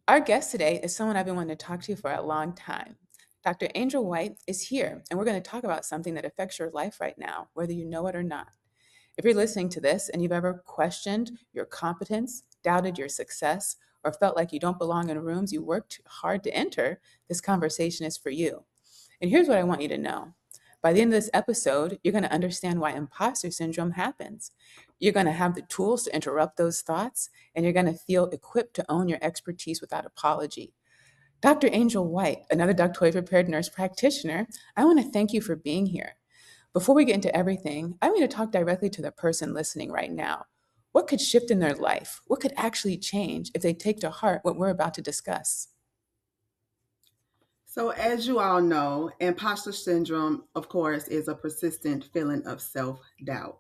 Our guest today is someone I've been wanting to talk to for a long time. Dr. Angel White is here, and we're going to talk about something that affects your life right now, whether you know it or not. If you're listening to this and you've ever questioned your competence, doubted your success, or felt like you don't belong in rooms you worked hard to enter, this conversation is for you. And here's what I want you to know. By the end of this episode, you're going to understand why imposter syndrome happens. You're going to have the tools to interrupt those thoughts, and you're going to feel equipped to own your expertise without apology. Dr. Angel White, another doctorally prepared nurse practitioner, I want to thank you for being here. Before we get into everything, I want to talk directly to the person listening right now. What could shift in their life? What could actually change if they take to heart what we're about to discuss? So, as you all know, imposter syndrome, of course, is a persistent feeling of self doubt.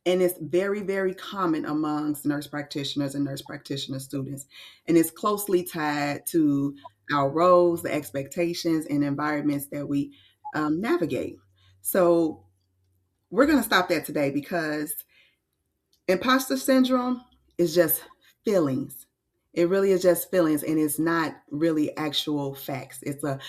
And it's very, very common amongst nurse practitioners and nurse practitioner students. And it's closely tied to our roles, the expectations, and environments that we navigate. So, we're going to stop that today because imposter syndrome is just feelings. It really is just feelings, and it's not really actual facts. It's a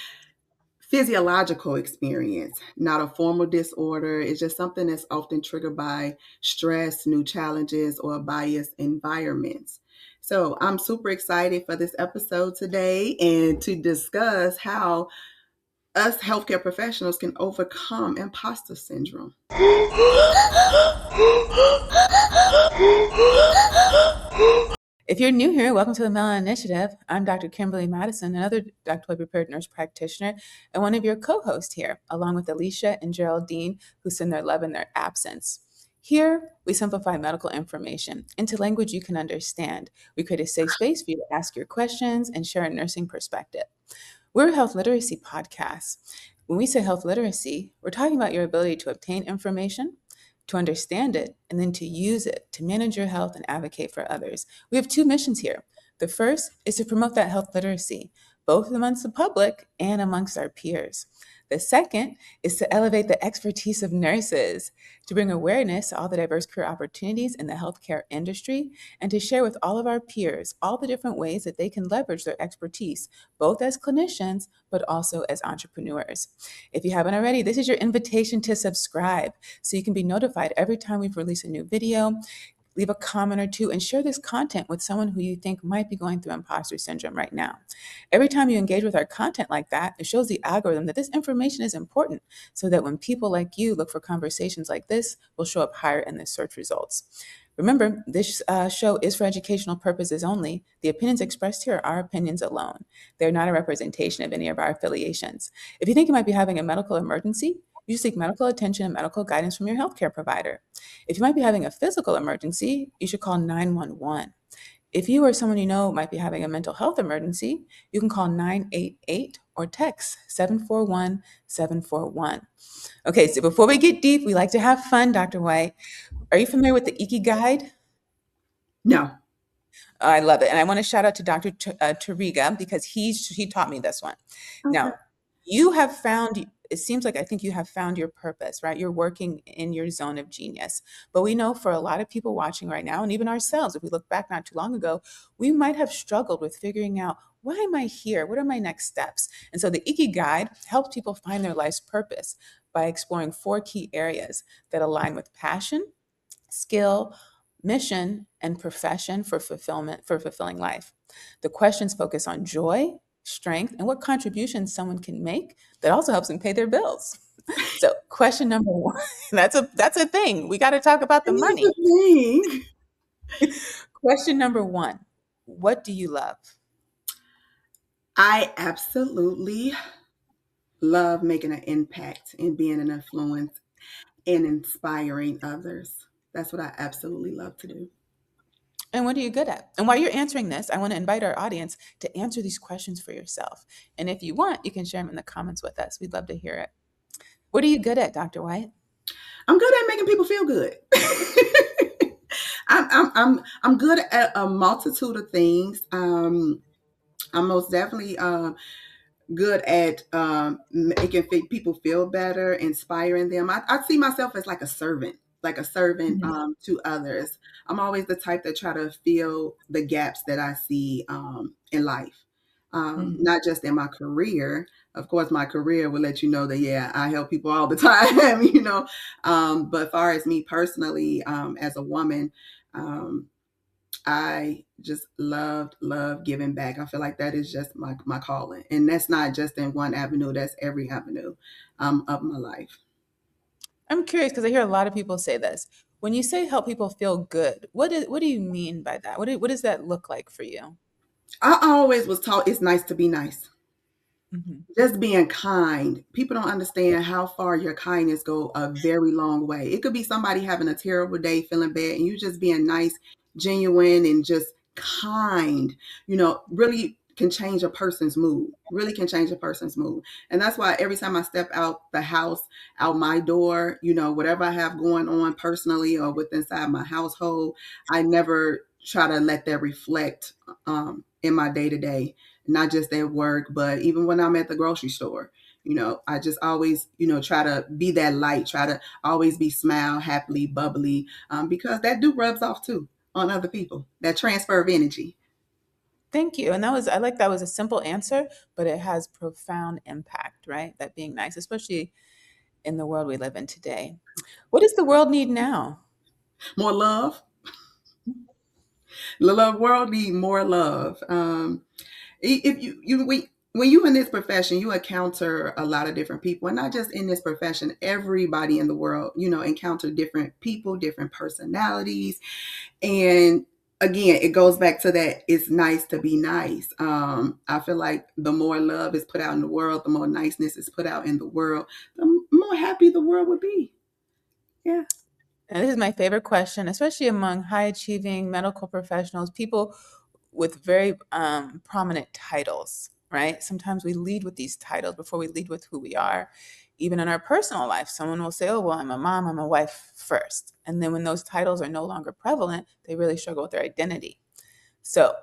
physiological experience, not a formal disorder. It's just something that's often triggered by stress, new challenges, or biased environments. So I'm super excited for this episode today and to discuss how us healthcare professionals can overcome imposter syndrome. If you're new here, welcome to the Melanin Initiative. I'm Dr. Kimberly Madison, another doctorally prepared nurse practitioner, and one of your co-hosts here, along with Alicia and Geraldine, who send their love in their absence. Here, we simplify medical information into language you can understand. We create a safe space for you to ask your questions and share a nursing perspective. We're a health literacy podcast. When we say health literacy, we're talking about your ability to obtain information, to understand it, and then to use it to manage your health and advocate for others. We have two missions here. The first is to promote that health literacy, both amongst the public and amongst our peers. The second is to elevate the expertise of nurses, to bring awareness to all the diverse career opportunities in the healthcare industry, and to share with all of our peers all the different ways that they can leverage their expertise, both as clinicians, but also as entrepreneurs. If you haven't already, this is your invitation to subscribe so you can be notified every time we release a new video. Leave a comment or two and share this content with someone who you think might be going through imposter syndrome right now. Every time you engage with our content like that, it shows the algorithm that this information is important so that when people like you look for conversations like this, we'll show up higher in the search results. Remember, this show is for educational purposes only. The opinions expressed here are our opinions alone. They're not a representation of any of our affiliations. If you think you might be having a medical emergency, you seek medical attention and medical guidance from your healthcare provider. If you might be having a physical emergency, you should call 911. If you or someone you know might be having a mental health emergency, you can call 988 or text 741 741. Okay, so before we get deep, we like to have fun, Dr. White. Are you familiar with the Ikigai? No. I love it. And I want to shout out to Dr. Tariga because he taught me this one. Okay. Now, you have found, it seems like I think you have found your purpose, right? You're working in your zone of genius. But we know for a lot of people watching right now, and even ourselves, if we look back not too long ago, we might have struggled with figuring out, why am I here? What are my next steps? And so the Ikigai helps people find their life's purpose by exploring 4 key areas that align with passion, skill, mission, and profession for fulfilling life. The questions focus on joy, strength, and what contributions someone can make that also helps them pay their bills. So, question number 1, that's a thing. We got to talk about the It is money. a thing. Question number 1, what do you love? I absolutely love making an impact and being an influence and inspiring others. That's what I absolutely love to do. And what are you good at? And while you're answering this, I want to invite our audience to answer these questions for yourself. And if you want, you can share them in the comments with us. We'd love to hear it. What are you good at, Dr. White? I'm good at making people feel good. I'm good at a multitude of things. I'm most definitely good at making people feel better, inspiring them. I see myself as like a servant, Mhm. to others. I'm always the type that try to fill the gaps that I see in life. Mhm. not just in my career. Of course, my career will let you know that, yeah, I help people all the time, but as far as me personally, as a woman, um, I just love giving back. I feel like that is just my calling. And that's not just in one avenue, that's every avenue of my life. I'm curious because I hear a lot of people say this. When you say help people feel good, what do you mean by that? What does that look like for you? I always was taught it's nice to be nice. Mhm. Just being kind. People don't understand how far your kindness go a very long way. It could be somebody having a terrible day, feeling bad, and you just being nice, genuine, and just kind, really can change a person's mood. Really can change a person's mood. And that's why every time I step out the house, out my door, whatever I have going on personally or with inside my household, I never try to let that reflect in my day to day, not just at work, but even when I'm at the grocery store. I just always, try to be that light, try to always be smile, happily, bubbly, because that do rubs off too on other people, that transfer of energy. Thank you. And I like that was a simple answer, but it has profound impact, right? That being nice, especially in the world we live in today. What does the world need now? More love. The love world need more love. If when you in this profession, you encounter a lot of different people, and not just in this profession. Everybody in the world, encounter different people, different personalities, and again, it goes back to that. It's nice to be nice. I feel like the more love is put out in the world, the more niceness is put out in the world, the more happy the world would be. Yeah. And this is my favorite question, especially among high achieving medical professionals, people with very prominent titles, right? Sometimes we lead with these titles before we lead with who we are. Even in our personal life, someone will say, oh, well, I'm a mom, I'm a wife first. And then when those titles are no longer prevalent, they really struggle with their identity. So,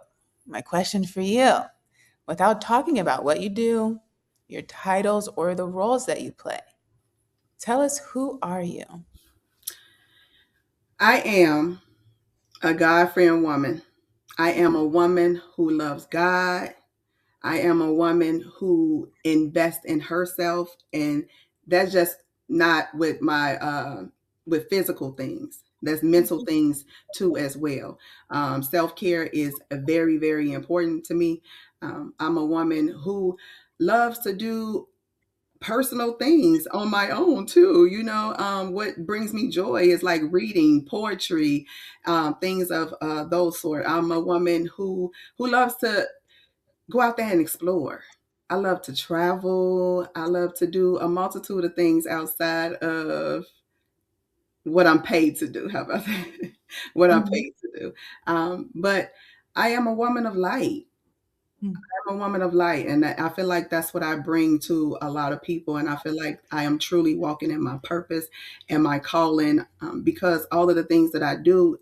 my question for you, without talking about what you do, your titles, or the roles that you play, tell us, who are you? I am a God fearing woman. I am a woman who loves God. I am a woman who invests in herself, and that's just not with my with physical things. That's mental things too as well. Self care is very important to me. I'm a woman who loves to do personal things on my own too. What brings me joy is like reading poetry, things of those sort. I'm a woman who loves to go out there and explore. I love to travel. I love to do a multitude of things outside of what I'm paid to do. How about that? What I'm Mhm. paid to do. But I am a woman of light. Mhm. I'm a woman of light. And I feel like that's what I bring to a lot of people. And I feel like I am truly walking in my purpose and my calling, because all of the things that I do,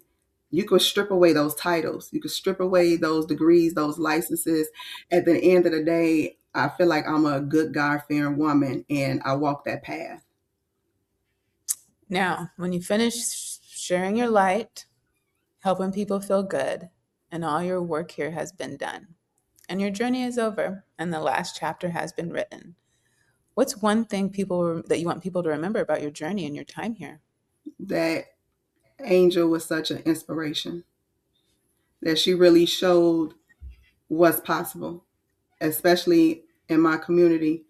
you could strip away those titles, you could strip away those degrees, those licenses. At the end of the day, I feel like I'm a good God fearing woman and I walk that path. Now, when you finish sharing your light, helping people feel good, and all your work here has been done, and your journey is over, and the last chapter has been written, what's one thing that you want people to remember about your journey and your time here? That Angel was such an inspiration, that she really showed what's possible, especially in my community.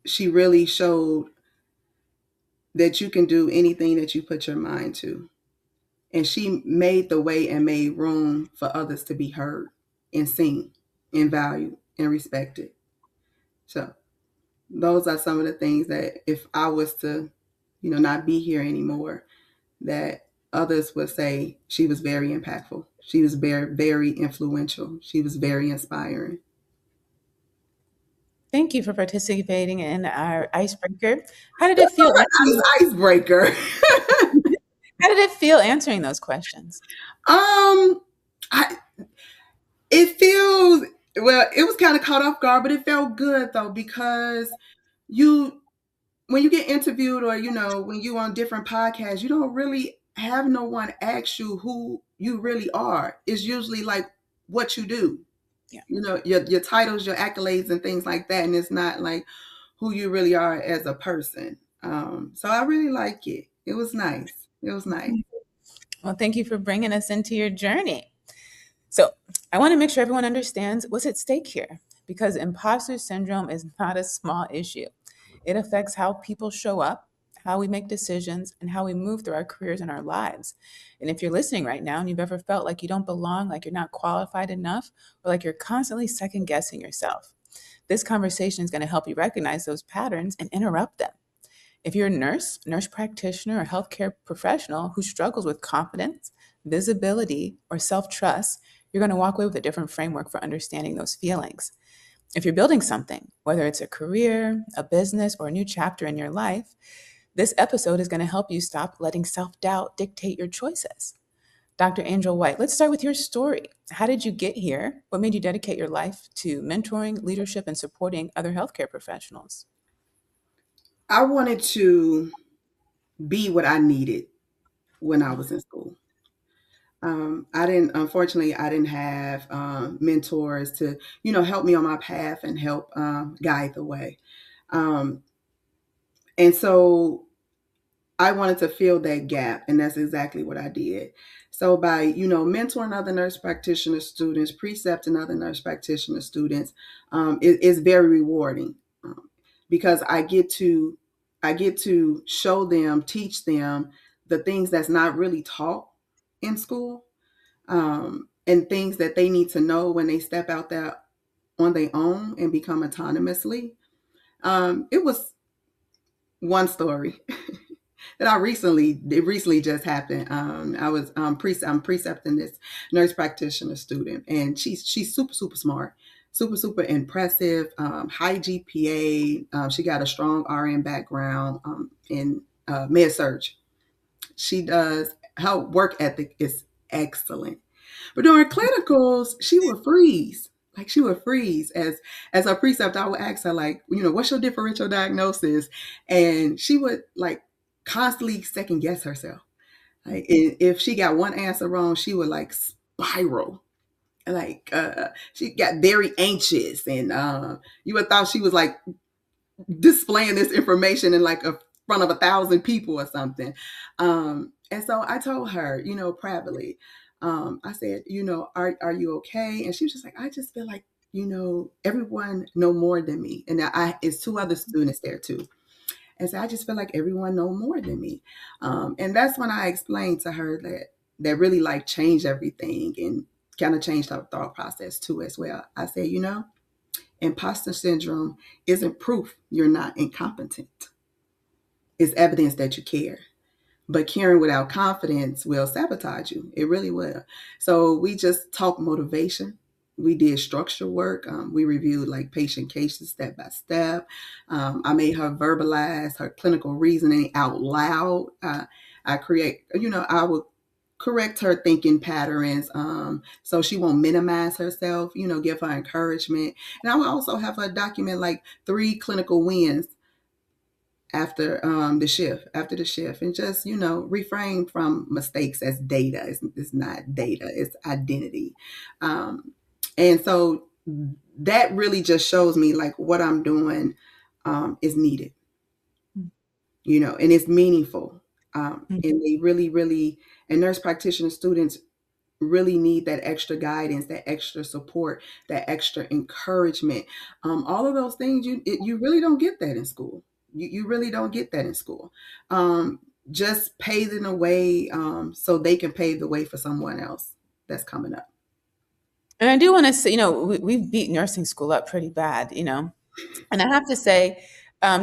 She really showed that you can do anything that you put your mind to. And she made the way and made room for others to be heard and seen and valued and respected. So those are some of the things that if I was to, not be here anymore, that others would say she was very impactful. She was very influential. She was very inspiring. Thank you for participating in our icebreaker. How did it feel answering Icebreaker. How did it feel answering those questions? um, I it feels well. It was kind of caught off guard, but it felt good though because you when you get interviewed or when you on different podcasts, you don't really have no one ask you who you really are. It's usually like what you do. Yeah. your titles, your accolades, and things like that, and it's not like who you really are as a person. So I really like it. It was nice. It was nice. Well, thank you for bringing us into your journey. So, I want to make sure everyone understands what's at stake here because imposter syndrome is not a small issue. It affects how people show up, how we make decisions, and how we move through our careers and our lives. And if you're listening right now and you've ever felt like you don't belong, like you're not qualified enough, or like you're constantly second guessing yourself, this conversation is going to help you recognize those patterns and interrupt them. If you're a nurse practitioner, or healthcare professional who struggles with confidence, visibility, or self trust, you're going to walk away with a different framework for understanding those feelings. If you're building something, whether it's a career, a business, or a new chapter in your life, this episode is going to help you stop letting self doubt dictate your choices. Dr. Angel White, let's start with your story. How did you get here? What made you dedicate your life to mentoring, leadership, and supporting other healthcare professionals? I wanted to be what I needed when I was in school. Unfortunately, I didn't have mentors to, help me on my path and help guide the way. Um, and so I wanted to fill that gap, and that's exactly what I did. So by, mentoring other nurse practitioner students, precepting other nurse practitioner students, is very rewarding because I get to show them, teach them the things that's not really taught in school, and things that they need to know when they step out there on their own and become autonomously. It was one story that it recently just happened. I was I'm precepting this nurse practitioner student, and she's super super smart, super super impressive, high GPA. She got a strong RN background in med surge. She does her work ethic is excellent, but during clinicals, she would freeze. Like she would freeze as a precept. I would ask her like, what's your differential diagnosis, and she would like constantly second guess herself. Like if she got one answer wrong, she would like spiral. Like she got very anxious, and you would thought she was like displaying this information in like a front of 1,000 people or something. And so I told her, privately, I said, are you okay? And she was just like, I just feel like, everyone know more than me. And it's two other students there too. And so I just feel like everyone know more than me. And that's when I explained to her that really like changed everything and kind of changed our thought process too as well. I said, imposter syndrome isn't proof you're not incompetent. It's evidence that you care. But caring without confidence will sabotage you. It really will. So we just talked motivation. We did structure work. We reviewed like patient cases step by step. I made her verbalize her clinical reasoning out loud. I would correct her thinking patterns, so she won't minimize herself, give her encouragement. And I will also have her document like 3 clinical wins after the shift, and just, refrain from mistakes as data. It's not data, it's identity. Um, and so that really just shows me like what I'm doing is needed, and it's meaningful. And they really, really, and nurse practitioner students really need that extra guidance, that extra support, that extra encouragement. All of those things you really don't get that in school. You really don't get that in school. Just paving the way so they can pave the way for someone else that's coming up. And I do want to say, we beat nursing school up pretty bad, and I have to say,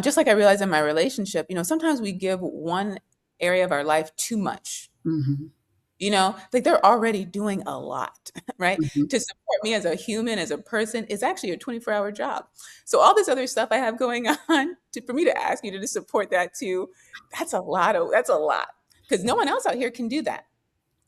just like I realized in my relationship, sometimes we give one area of our life too much. Hmm. Like they're already doing a lot, right? Hmm. To support me as a human, as a person, is actually a 24-hour job. So all this other stuff I have going on, for me to ask you to support that too, that's a lot. Because no one else out here can do that,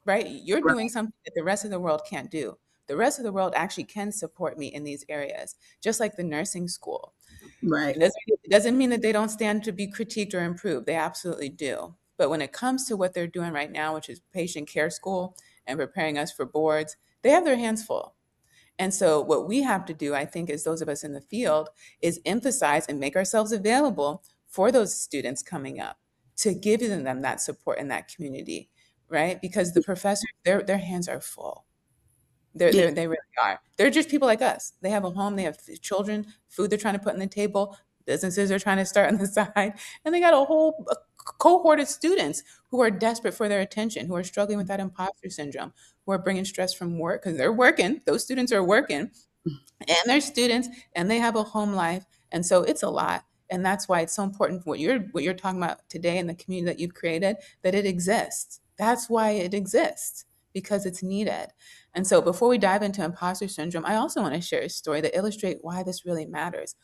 right? You're doing Right. something that the rest of the world can't do. The rest of the world actually can support me in these areas, just like the nursing school. Right. It doesn't mean that they don't stand to be critiqued or improved. They absolutely do. But when it comes to what they're doing right now, which is patient care school and preparing us for boards, they have their hands full. And so what we have to do, I think, as those of us in the field, is emphasize and make ourselves available for those students coming up to give them that support in that community, right? Because the professors, their hands are full. Yeah. They really are. They're just people like us. They have a home, they have children, food they're trying to put on the table, businesses they're trying to start on the side, and they got a whole cohort of students who are desperate for their attention, who are struggling with that imposter syndrome, who are bringing stress from work because they're working. Those students are working, and they're students, and they have a home life, and so it's a lot. And that's why it's so important what you're talking about today in the community that you've created, that it exists. That's why it exists, because it's needed. And so before we dive into imposter syndrome, I also want to share a story that illustrates why this really matters.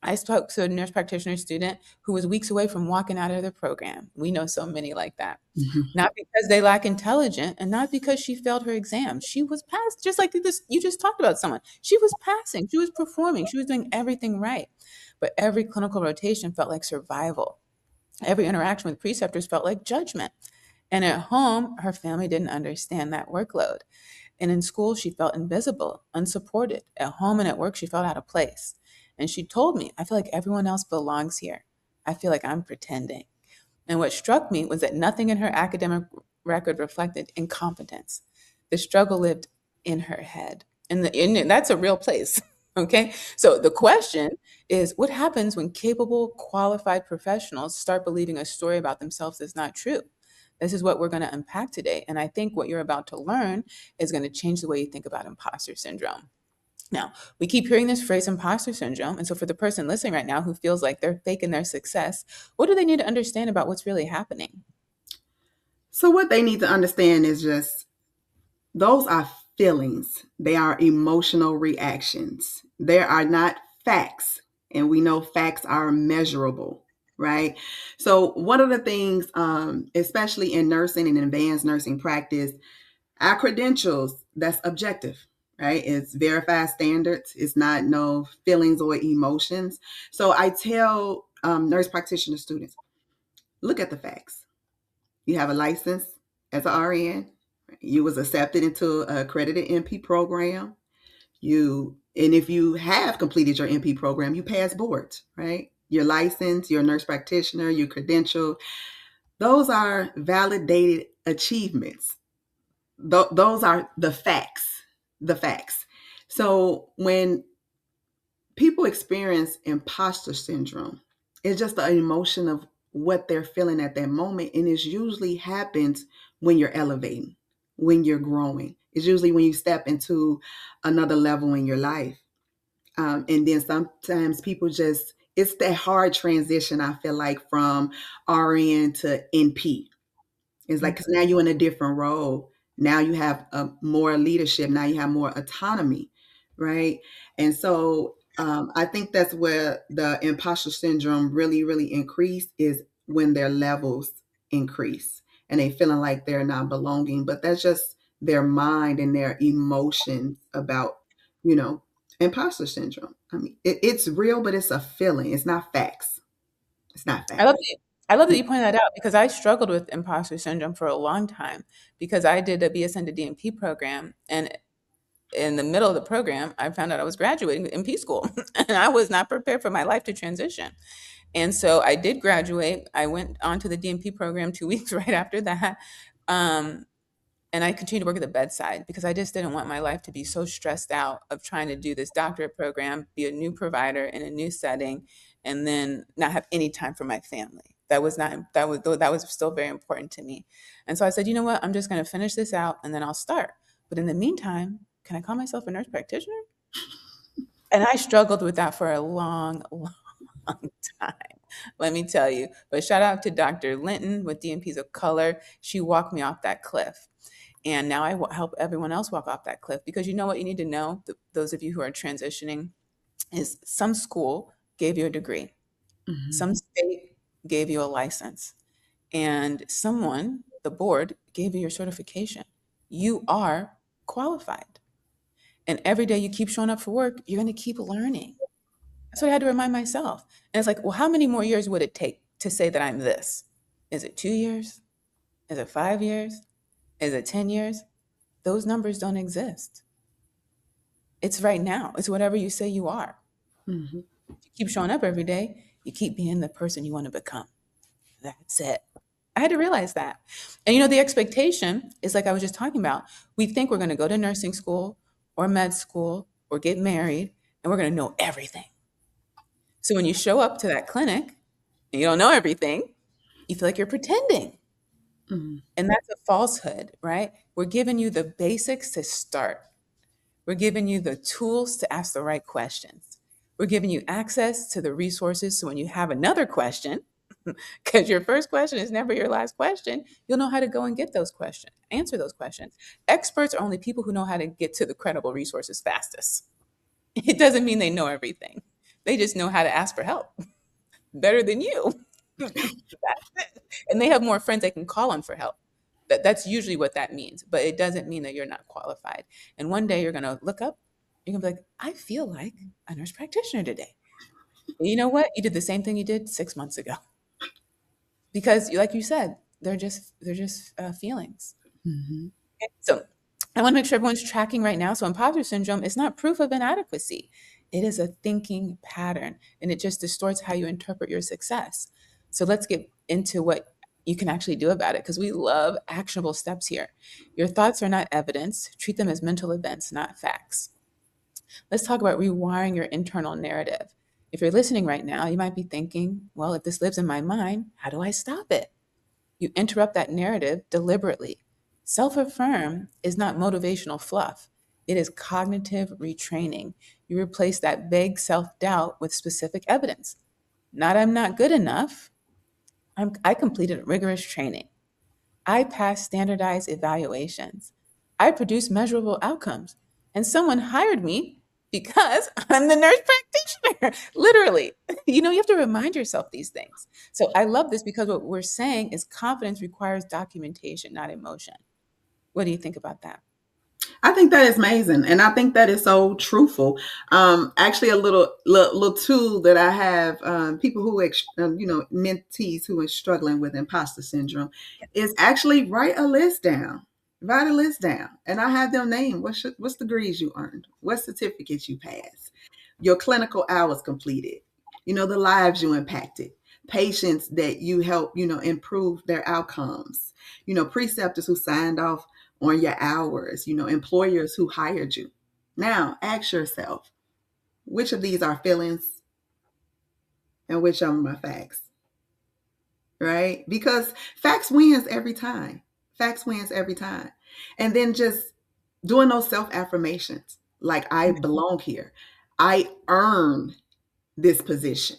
I spoke to a nurse practitioner student who was weeks away from walking out of the program. We know so many like that. Mhm. Not because they lack intelligence and not because she failed her exam. She was passed, just like this. You just talked about someone. She was passing, she was performing, she was doing everything right. But every clinical rotation felt like survival. Every interaction with preceptors felt like judgment. And at home, her family didn't understand that workload. And in school, she felt invisible, unsupported. At home and at work, she felt out of place. And she told me, I feel like everyone else belongs here. I feel like I'm pretending. And what struck me was that nothing in her academic record reflected incompetence. The struggle lived in her head. And that's a real place. Okay. So the question is, what happens when capable, qualified professionals start believing a story about themselves that's not true? This is what we're going to unpack today. And I think what you're about to learn is going to change the way you think about imposter syndrome. Now, we keep hearing this phrase imposter syndrome. And so, for the person listening right now who feels like they're faking their success, what do they need to understand about what's really happening? So, what they need to understand is just those are feelings, they are emotional reactions. There are not facts. And we know facts are measurable, right? So, one of the things, especially in nursing and advanced nursing practice, our credentials, that's objective, right? It's verified standards. It's not no feelings or emotions. So I tell nurse practitioner students, look at the facts. You have a license as an RN. You was accepted into an accredited NP program. And if you have completed your NP program, you pass boards, right? Your license, your nurse practitioner, your credential, those are validated achievements. Those are the facts. The facts. So when people experience imposter syndrome, it's just the emotion of what they're feeling at that moment, and it usually happens when you're elevating, when you're growing. It's usually when you step into another level in your life. And then sometimes people just, it's that hard transition, I feel like, from RN to NP. It's like, because now you're in a different role. Now you have more leadership. Now you have more autonomy, right? And so I think that's where the imposter syndrome really, really increase, is when their levels increase and they feeling like they're not belonging. But that's just their mind and their emotions about, you know, imposter syndrome. I mean, it's real, but it's a feeling. It's not facts. It's not I facts. love that. I love that you pointed that out because I struggled with imposter syndrome for a long time because I did a BSN to DMP program, and in the middle of the program, I found out I was graduating MP school, and I was not prepared for my life to transition. And so I did graduate. I went on to the DMP program 2 weeks right after that. Um, and I continued to work at the bedside because I just didn't want my life to be so stressed out of trying to do this doctorate program, be a new provider in a new setting, and then not have any time for my family. That was still very important to me. And so I said, you know what? I'm just going to finish this out and then I'll start. But in the meantime, can I call myself a nurse practitioner? And I struggled with that for a long, long time, let me tell you. But shout out to Dr. Linton with DMPs of Color. She walked me off that cliff. And now I help everyone else walk off that cliff because you know what you need to know, those of you who are transitioning, is some school gave you a degree, Mhm. some state gave you a license, and someone, the board, gave you your certification. You are qualified. And every day you keep showing up for work, you're going to keep learning. That's what I had to remind myself. And it's like, well, how many more years would it take to say that I'm this? Is it 2 years? Is it 5 years? Is it 10 years? Those numbers don't exist. It's right now. It's whatever you say you are. Mhm. If you keep showing up every day, you keep being the person you want to become. That's it. I had to realize that. And the expectation is like I was just talking about. We think we're going to go to nursing school or med school or get married and we're going to know everything. So when you show up to that clinic and you don't know everything, you feel like you're pretending. Mhm. And that's a falsehood, right? We're giving you the basics to start. We're giving you the tools to ask the right questions. We're giving you access to the resources so when you have another question, because your first question is never your last question, you'll know how to go and get those questions, answer those questions. Experts are only people who know how to get to the credible resources fastest. It doesn't mean they know everything. They just know how to ask for help better than you. That's it. And they have more friends they can call on for help. That's usually what that means, but it doesn't mean that you're not qualified. And one day you're going to look up, you're going to be like, I feel like a nurse practitioner today. And you know what? You did the same thing you did 6 months ago because, like you said, they're just feelings. Mhm. So I want to make sure everyone's tracking right now. So imposter syndrome is not proof of inadequacy. It is a thinking pattern and it just distorts how you interpret your success. So let's get into what you can actually do about it because we love actionable steps here. Your thoughts are not evidence. Treat them as mental events, not facts. Let's talk about rewiring your internal narrative. If you're listening right now, you might be thinking, well, if this lives in my mind, how do I stop it? You interrupt that narrative deliberately. Self affirm is not motivational fluff, it is cognitive retraining. You replace that vague self doubt with specific evidence. Not, I'm not good enough. I completed rigorous training. I passed standardized evaluations. I produced measurable outcomes. And someone hired me because I'm the nurse practitioner. Literally. You have to remind yourself these things. So I love this because what we're saying is confidence requires documentation, not emotion. What do you think about that? I think that is amazing, and I think that is so truthful. Actually, a little tool that I have people who mentees who are struggling with imposter syndrome is actually write a list down. Write a list down, and I have them name what's degrees you earned, what certificates you passed, your clinical hours completed, the lives you impacted, patients that you help, improve their outcomes, preceptors who signed off on your hours, employers who hired you. Now, ask yourself, which of these are feelings and which of them are facts, right? Because facts wins every time. Facts wins every time. And then just doing those self affirmations, like I belong here. I earn this position.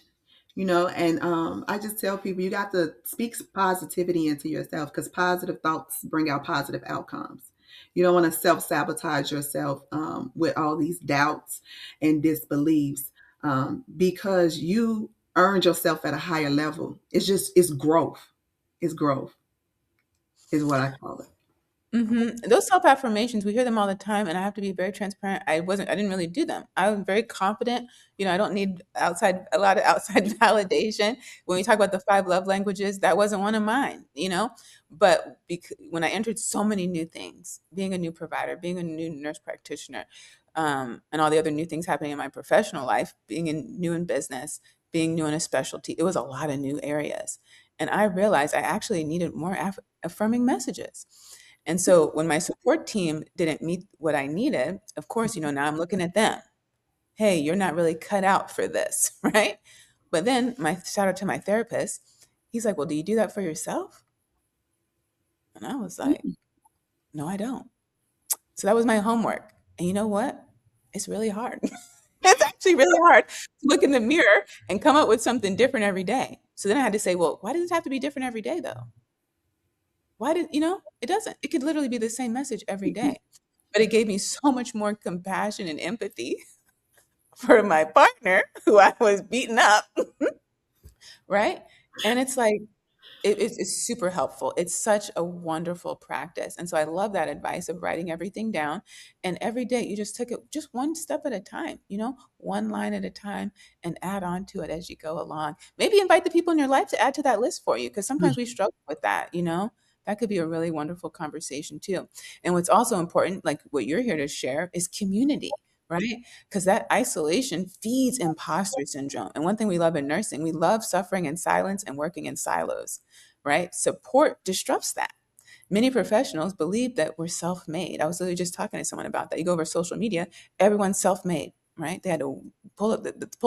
And I just tell people you got to speak positivity into yourself because positive thoughts bring out positive outcomes. You don't want to self-sabotage yourself with all these doubts and disbeliefs because you earned yourself at a higher level. It's growth. It's growth is what I call it. Those self affirmations, we hear them all the time, and I have to be very transparent. I didn't really do them. I was very confident. I don't need a lot of outside validation. When we talk about the five love languages, that wasn't one of mine. But when I entered so many new things, being a new provider, being a new nurse practitioner, and all the other new things happening in my professional life, new in business, being new in a specialty, it was a lot of new areas. And I realized I actually needed more affirming messages. And so when my support team didn't meet what I needed, of course, now I'm looking at them. Hey, you're not really cut out for this, right? But then my shout out to my therapist, he's like, well, do you do that for yourself? And I was like, no, I don't. So that was my homework. And you know what? It's really hard. It's actually really hard to look in the mirror and come up with something different every day. So then I had to say, well, why does it have to be different every day though? It doesn't. It could literally be the same message every day. But it gave me so much more compassion and empathy for my partner who I was beating up, right? And it's like, it's super helpful. It's such a wonderful practice. And so I love that advice of writing everything down. And every day you just took it just one step at a time, one line at a time and add on to it as you go along. Maybe invite the people in your life to add to that list for you because sometimes we struggle with that. That could be a really wonderful conversation too. And what's also important, like what you're here to share, is community. right? Because that isolation feeds imposter syndrome. And one thing we love in nursing, we love suffering in silence and working in silos, right? Support disrupts that. Many professionals believe that we're self-made. I was literally just talking to someone about that. You go over social media, everyone's self-made, right? They had to pull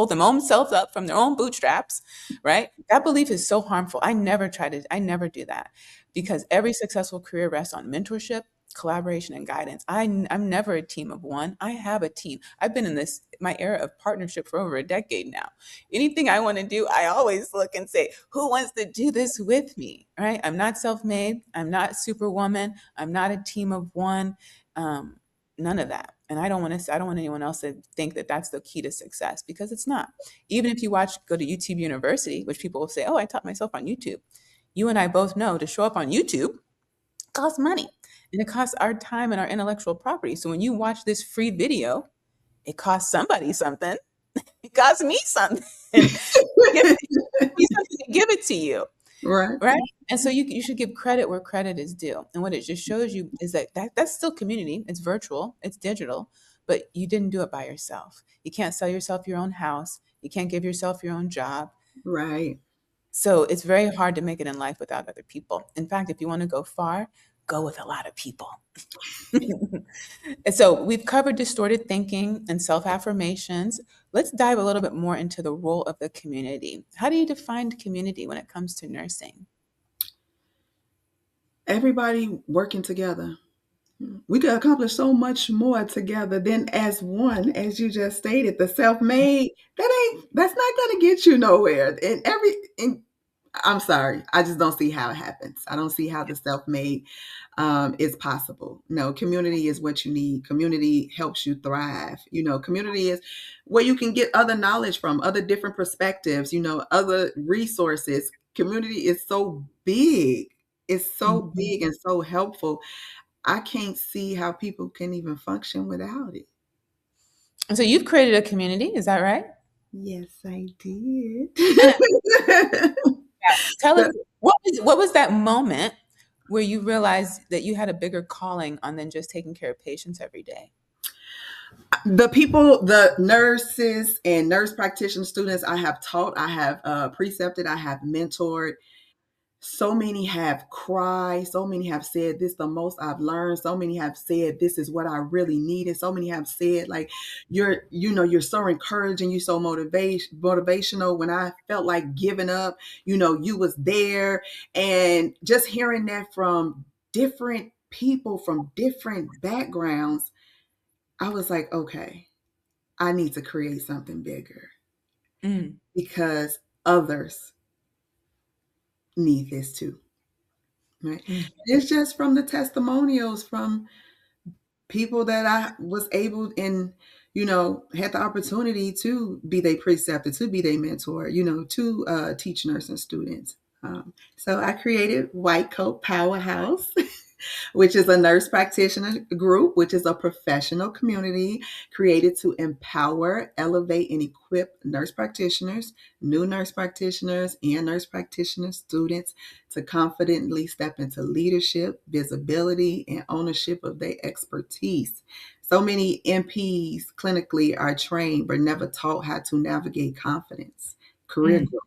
their own self up from their own bootstraps, right? That belief is so harmful. I never do that because every successful career rests on mentorship, collaboration, and guidance. I'm never a team of one. I have a team. I've been in my era of partnership for over a decade now. Anything I want to do, I always look and say, who wants to do this with me? Right? I'm not self-made. I'm not superwoman. I'm not a team of one. Um, None of that. And I don't want anyone else to think that that's the key to success because it's not. Even if you go to YouTube University, which people will say, oh, I taught myself on YouTube. You and I both know to show up on YouTube costs money and it costs our time and our intellectual property. So when you watch this free video, it costs somebody something. It costs me something. Give me something to give it to you, Right. right? And so you should give credit where credit is due. And what it just shows you is that's still community. It's virtual, it's digital, but you didn't do it by yourself. You can't sell yourself your own house. You can't give yourself your own job. Right. So it's very hard to make it in life without other people. In fact, if you want to go far, go with a lot of people. And so we've covered distorted thinking and self affirmations. Let's dive a little bit more into the role of the community. How do you define community when it comes to nursing? Everybody working together. We could accomplish so much more together than as one, as you just stated. The self-made, that's not gonna get you nowhere. And I'm sorry, I just don't see how it happens. I don't see how the self-made is possible. No, community is what you need. Community helps you thrive. Community is where you can get other knowledge from, other different perspectives, other resources. Community is so big. It's so Mhm. big and so helpful. I can't see how people can even function without it. And so you've created a community, is that right? Yes, I did. Tell us what was that moment where you realized that you had a bigger calling on than just taking care of patients every day? The people, the nurses and nurse practitioner students I have taught, I have precepted, I have mentored. So many have cried. So many have said, this is the most I've learned. So many have said, this is what I really needed. So many have said, like, you're so encouraging, you're so motivational. When I felt like giving up, you was there. And just hearing that from different people from different backgrounds, I was like, okay, I need to create something bigger Mm, because others need this too. Right. mm, It's just from the testimonials from people that I was able and, had the opportunity to be their preceptor, to be their mentor, to teach nursing students. So I created White Coat Powerhouse. Which is a nurse practitioner group, which is a professional community created to empower, elevate, and equip nurse practitioners, new nurse practitioners, and nurse practitioner students to confidently step into leadership, visibility, and ownership of their expertise. So many NPs clinically are trained but never taught how to navigate confidence, career mm, growth,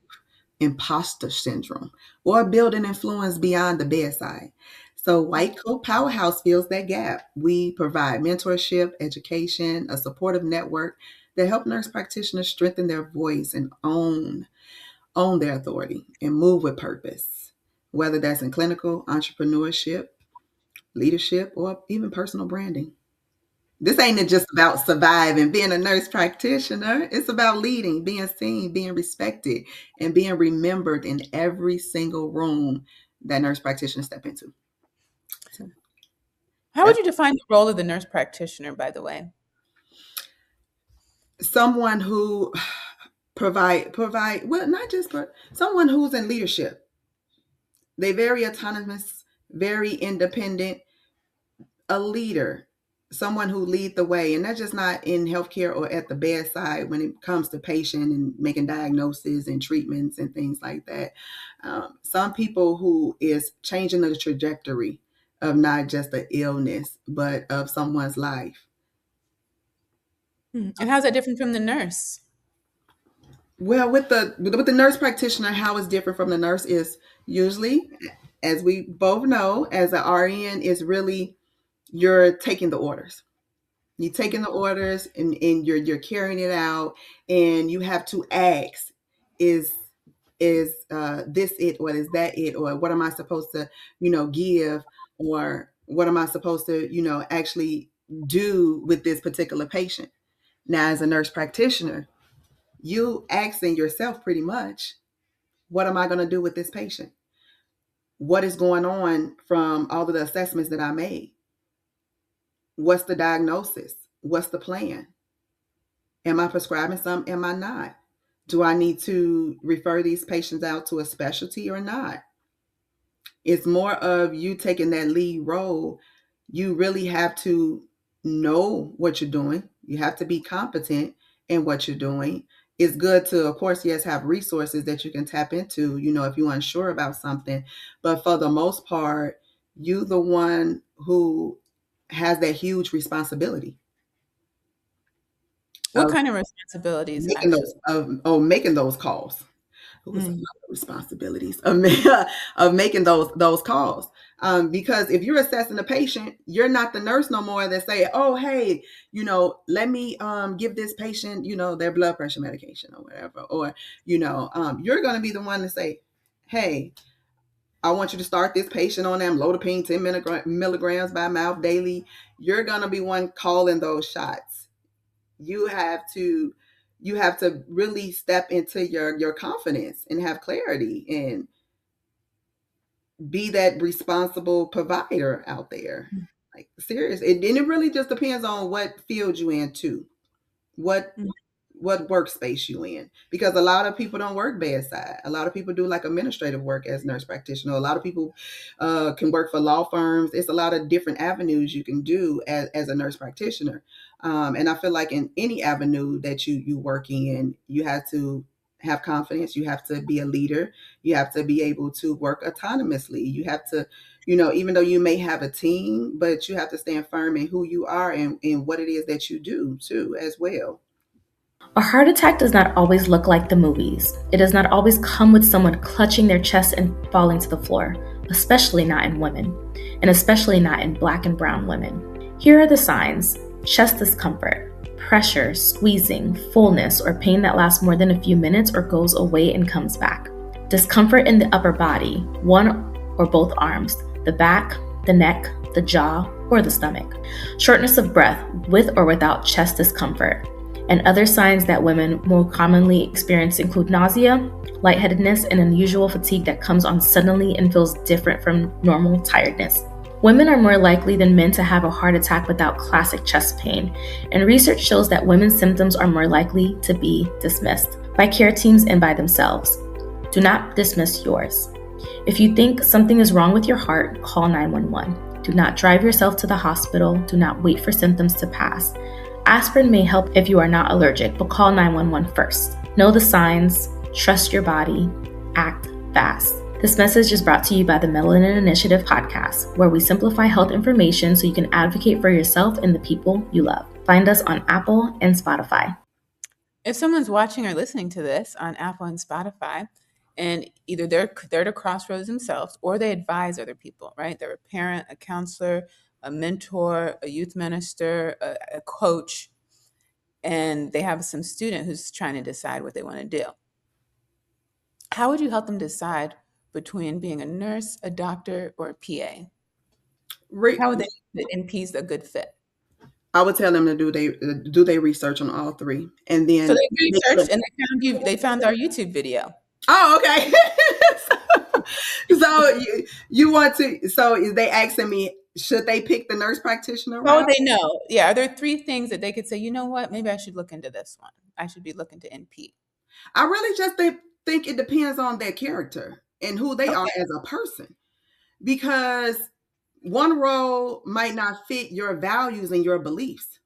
imposter syndrome, or build an influence beyond the bedside. So White Coat Powerhouse fills that gap. We provide mentorship, education, a supportive network that help nurse practitioners strengthen their voice and own their authority and move with purpose, whether that's in clinical, entrepreneurship, leadership, or even personal branding. This ain't just about surviving, being a nurse practitioner. It's about leading, being seen, being respected, and being remembered in every single room that nurse practitioners step into. So How would that's you define the role of the nurse practitioner, by the way? someone who provide well, not just but someone who's in leadership. They very autonomous, very independent, a leader, someone who lead the way, and that's just not in healthcare or at the bedside when it comes to patient and making diagnoses and treatments and things like that. Some people who is changing the trajectory of not just the illness, but of someone's life. And how's that different from the nurse? Well, with the nurse practitioner, how it's different from the nurse is usually, as we both know, as an RN, is really you're taking the orders. You're taking the orders and you're carrying it out, and you have to ask, is this it, or is that it, or what am I supposed to give, or what am I supposed to actually do with this particular patient. Now, as a nurse practitioner, you asking yourself pretty much, what am I going to do with this patient? What is going on from all of the assessments that I made? What's the diagnosis? What's the plan? Am I prescribing some? Am I not? Do I need to refer these patients out to a specialty or not? It's more of you taking that lead role. You really have to know what you're doing. You have to be competent in what you're doing. It's good to, of course, yes, have resources that you can tap into, if you're unsure about something. But for the most part, you the one who has that huge responsibility What of kind of responsibilities, making actually? those calls. Who was a lot Mm. of responsibilities of, of making those calls. Because if you're assessing a patient, you're not the nurse no more that say, oh, hey, let me give this patient, their blood pressure medication or whatever. Or, you're going to be the one to say, hey, I want you to start this patient on amlodipine 10 milligrams by mouth daily. You're going to be one calling those shots. You have to really step into your confidence and have clarity and be that responsible provider out there. Like, serious. And it really just depends on what field you in too. What Mm. what workspace you in, because a lot of people don't work bedside. A lot of people do like administrative work as nurse practitioner. A lot of people can work for law firms. It's a lot of different avenues you can do as a nurse practitioner. And I feel like in any avenue that you working in, you have to have confidence. You have to be a leader. You have to be able to work autonomously. You have to, even though you may have a team, but you have to stand firm in who you are and what it is that you do too as well. A heart attack does not always look like the movies. It does not always come with someone clutching their chest and falling to the floor, especially not in women, and especially not in Black and brown women. Here are the signs: chest discomfort, pressure, squeezing, fullness, or pain that lasts more than a few minutes or goes away and comes back. Discomfort in the upper body, one or both arms, the back, the neck, the jaw, or the stomach. Shortness of breath with or without chest discomfort. And other signs that women more commonly experience include nausea, lightheadedness, and unusual fatigue that comes on suddenly and feels different from normal tiredness. Women are more likely than men to have a heart attack without classic chest pain, and research shows that women's symptoms are more likely to be dismissed by care teams and by themselves. Do not dismiss yours. If you think something is wrong with your heart, call 911. Do not drive yourself to the hospital. Do not wait for symptoms to pass. Aspirin may help if you are not allergic, but call 911 first. Know the signs, trust your body, act fast. This message is brought to you by the Melanin Initiative Podcast, where we simplify health information so you can advocate for yourself and the people you love. Find us on Apple and Spotify. If someone's watching or listening to this on Apple and Spotify, and either they're at a crossroads themselves or they advise other people, right? They're a parent, a counselor, a mentor, a youth minister, a coach, and they have some student who's trying to decide what they want to do. How would you help them decide between being a nurse, a doctor, or a PA? Re- How would they know that NP's a good fit? I would tell them to do they research on all three, and So then they researched and they found you. They found our YouTube video. Oh, okay. So you want to? So is they asking me, should they pick the nurse practitioner How would route? they know? Yeah, are there three things that they could say? You know what? Maybe I should look into this one. I should be looking to NP. I really just think it depends on their character and who they are Okay. as a person, because one role might not fit your values and your beliefs.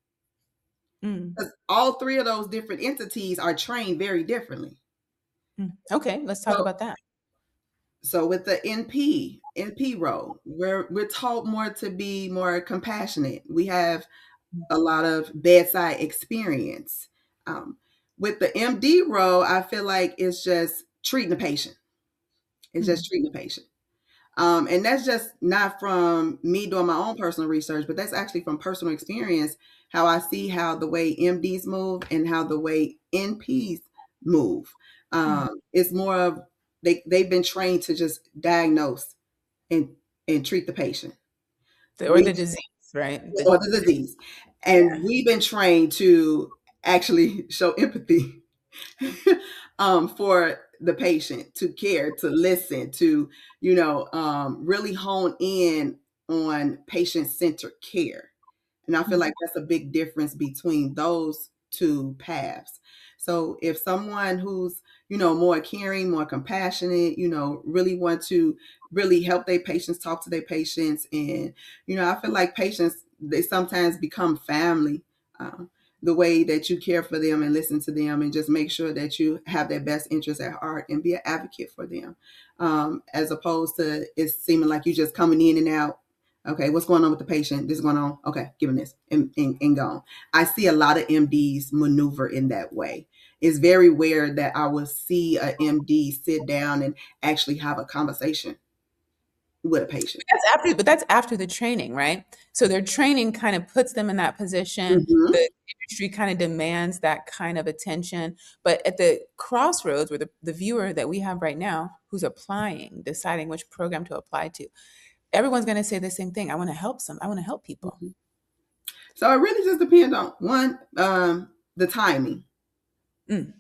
Mm, 'Cause all three of those different entities are trained very differently. Okay, let's talk So about that. So with the NP role, we're taught more to be more compassionate. We have a lot of bedside experience. Um, with the MD role, I feel like it's just treating the patient. It's just treating the patient. And that's just not from me doing my own personal research, but that's actually from personal experience, how I see how the way MDs move and how the way NPs move. It's more of they've been trained to just diagnose and treat the patient. Or the disease, right? Or the disease. And we've been trained to actually show empathy for the patient, to care, to listen, to, really hone in on patient-centered care. And I feel like that's a big difference between those two paths. So if someone who's, more caring, more compassionate, really want to really help their patients, talk to their patients. And, I feel like patients, they sometimes become family. The way that you care for them and listen to them and just make sure that you have their best interests at heart and be an advocate for them. As opposed to it seeming like you just coming in and out. Okay, what's going on with the patient? This is going on. Okay, give him this and gone. I see a lot of MDs maneuver in that way. It's very rare that I will see a MD sit down and actually have a conversation with a patient. But that's after the training, right? So their training kind of puts them in that position. Mm-hmm. The industry kind of demands that kind of attention. But at the crossroads where the viewer that we have right now who's applying, deciding which program to apply to, everyone's going to say the same thing. I want to help people. Mm-hmm. So it really just depends on one, the timing.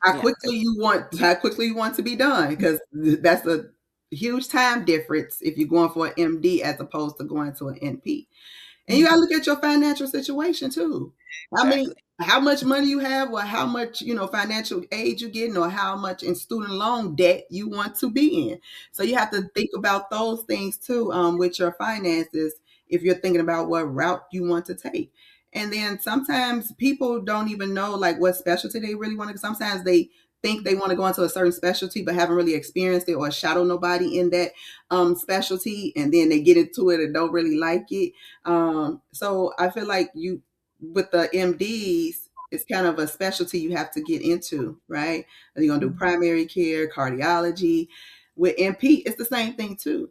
How quickly you want to be done, because that's a huge time difference if you're going for an MD as opposed to going to an NP. And you got to look at your financial situation too. How much money you have, or how much, financial aid you're getting, or how much in student loan debt you want to be in. So you have to think about those things too, with your finances, if you're thinking about what route you want to take. And then sometimes people don't even know like what specialty they really want to. Sometimes they think they want to go into a certain specialty, but haven't really experienced it or shadow nobody in that specialty. And then they get into it and don't really like it. So I feel like with the MDs, it's kind of a specialty you have to get into, right? You're going to do primary care, cardiology. With NP, it's the same thing too.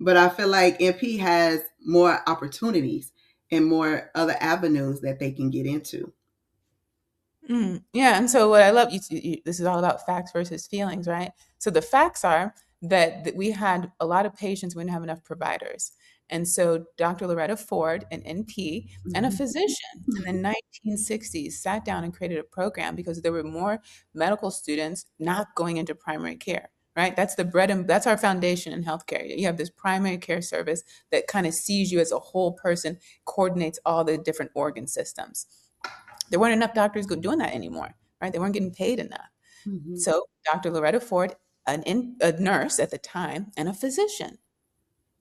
But I feel like NP has more opportunities and more other avenues that they can get into. Yeah, and so what I love, this is all about facts versus feelings, right? So the facts are that we had a lot of patients, we didn't have enough providers. And so Dr. Loretta Ford, an NP and a physician in the 1960s, sat down and created a program because there were more medical students not going into primary care, right? That's that's our foundation in healthcare. You have this primary care service that kind of sees you as a whole person, coordinates all the different organ systems. There weren't enough doctors doing that anymore, right? They weren't getting paid enough. So Dr. Loretta Ford, a nurse at the time and a physician,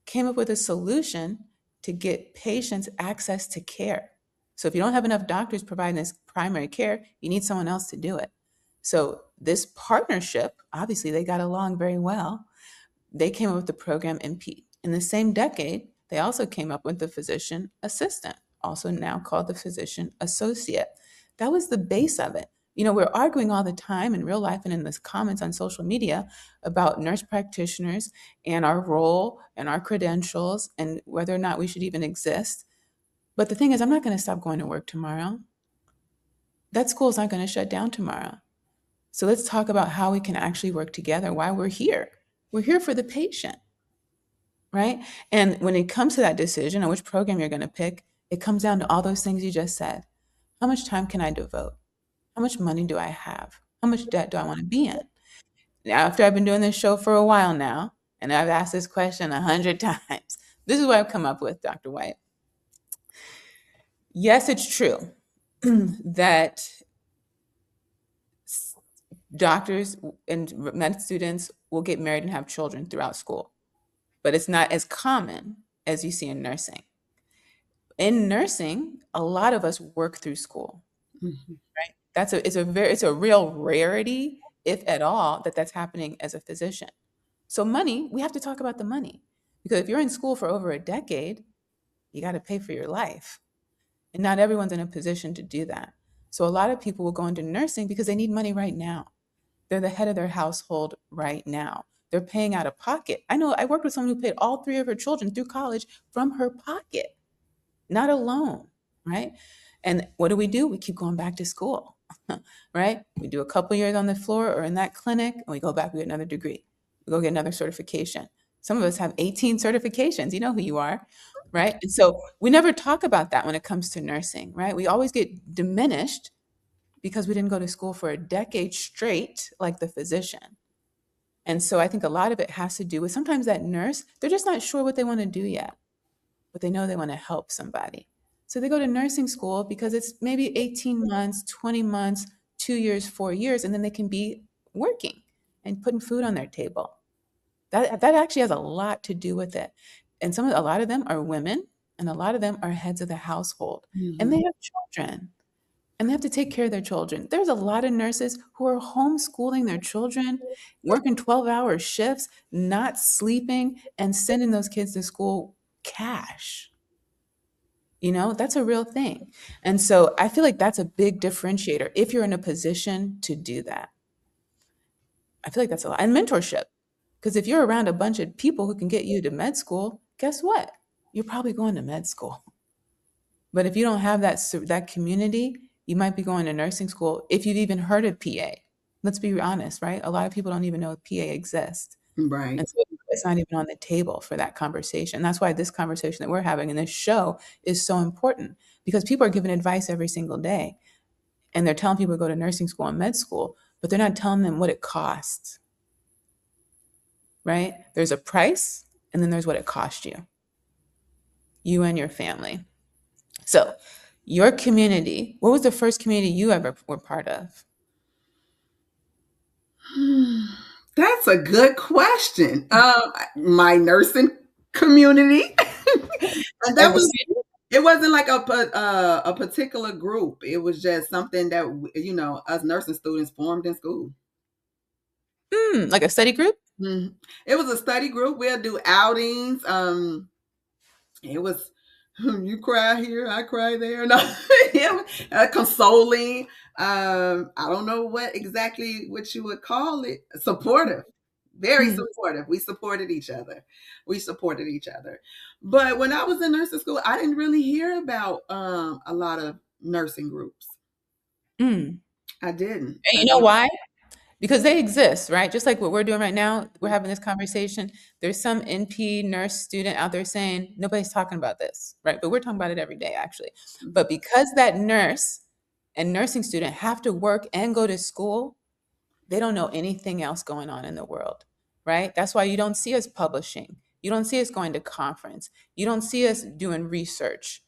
came up with a solution to get patients access to care. So if you don't have enough doctors providing this primary care, you need someone else to do it. So this partnership, obviously they got along very well. They came up with the program NP. In the same decade, they also came up with the physician assistant, also now called the physician associate. That was the base of it. We're arguing all the time in real life and in the comments on social media about nurse practitioners and our role and our credentials and whether or not we should even exist. But the thing is, I'm not going to stop going to work tomorrow. That school's not going to shut down tomorrow. So let's talk about how we can actually work together, why we're here. We're here for the patient, right? And when it comes to that decision on which program you're going to pick, it comes down to all those things you just said. How much time can I devote? How much money do I have? How much debt do I want to be in? Now, after I've been doing this show for a while now, and I've asked this question 100 times, this is what I've come up with, Dr. White. Yes, it's true that doctors and med students will get married and have children throughout school, but it's not as common as you see in nursing. In nursing, a lot of us work through school, right? It's a real rarity, if at all, that's happening as a physician. So money, we have to talk about the money, because if you're in school for over a decade, you got to pay for your life. And not everyone's in a position to do that. So a lot of people will go into nursing because they need money right now. They're the head of their household right now. They're paying out of pocket. I know I worked with someone who paid all 3 of her children through college from her pocket, not a loan, right? And what do? We keep going back to school, right? We do a couple years on the floor or in that clinic, and we go back, we get another degree. We go get another certification. Some of us have 18 certifications. You know who you are, right? And so we never talk about that when it comes to nursing, right? We always get diminished because we didn't go to school for a decade straight, like the physician. And so I think a lot of it has to do with sometimes that nurse, they're just not sure what they want to do yet, but they know they want to help somebody. So they go to nursing school because it's maybe 18 months, 20 months, 2 years, 4 years, and then they can be working and putting food on their table. That actually has a lot to do with it. And a lot of them are women, and a lot of them are heads of the household, and they have children, and they have to take care of their children. There's a lot of nurses who are homeschooling their children, working 12-hour shifts, not sleeping, and sending those kids to school cash. That's a real thing. And so I feel like that's a big differentiator if you're in a position to do that. I feel like that's a lot. And mentorship. Because if you're around a bunch of people who can get you to med school, guess what? You're probably going to med school. But if you don't have that community, you might be going to nursing school if you've even heard of PA. Let's be honest, right? A lot of people don't even know PA exists. Right. And so it's not even on the table for that conversation. That's why this conversation that we're having in this show is so important, because people are giving advice every single day. And they're telling people to go to nursing school and med school, but they're not telling them what it costs. Right? There's a price, and then there's what it cost you and your family. So your community, what was the first community you ever were part of? That's a good question. My nursing community. And it wasn't like a particular group. It was just something that, us nursing students formed in school. Like a study group? It was a study group. We'll do outings. It was, you cry here, I cry there. No, consoling. I don't know what you would call it. Supportive. Very supportive. We supported each other. But when I was in nursing school, I didn't really hear about a lot of nursing groups. I didn't. And you know why? Because they exist, right? Just like what we're doing right now, we're having this conversation. There's some NP nurse student out there saying, nobody's talking about this, right? But we're talking about it every day, actually. But because that nurse and nursing student have to work and go to school, they don't know anything else going on in the world, right? That's why you don't see us publishing. You don't see us going to conference. You don't see us doing research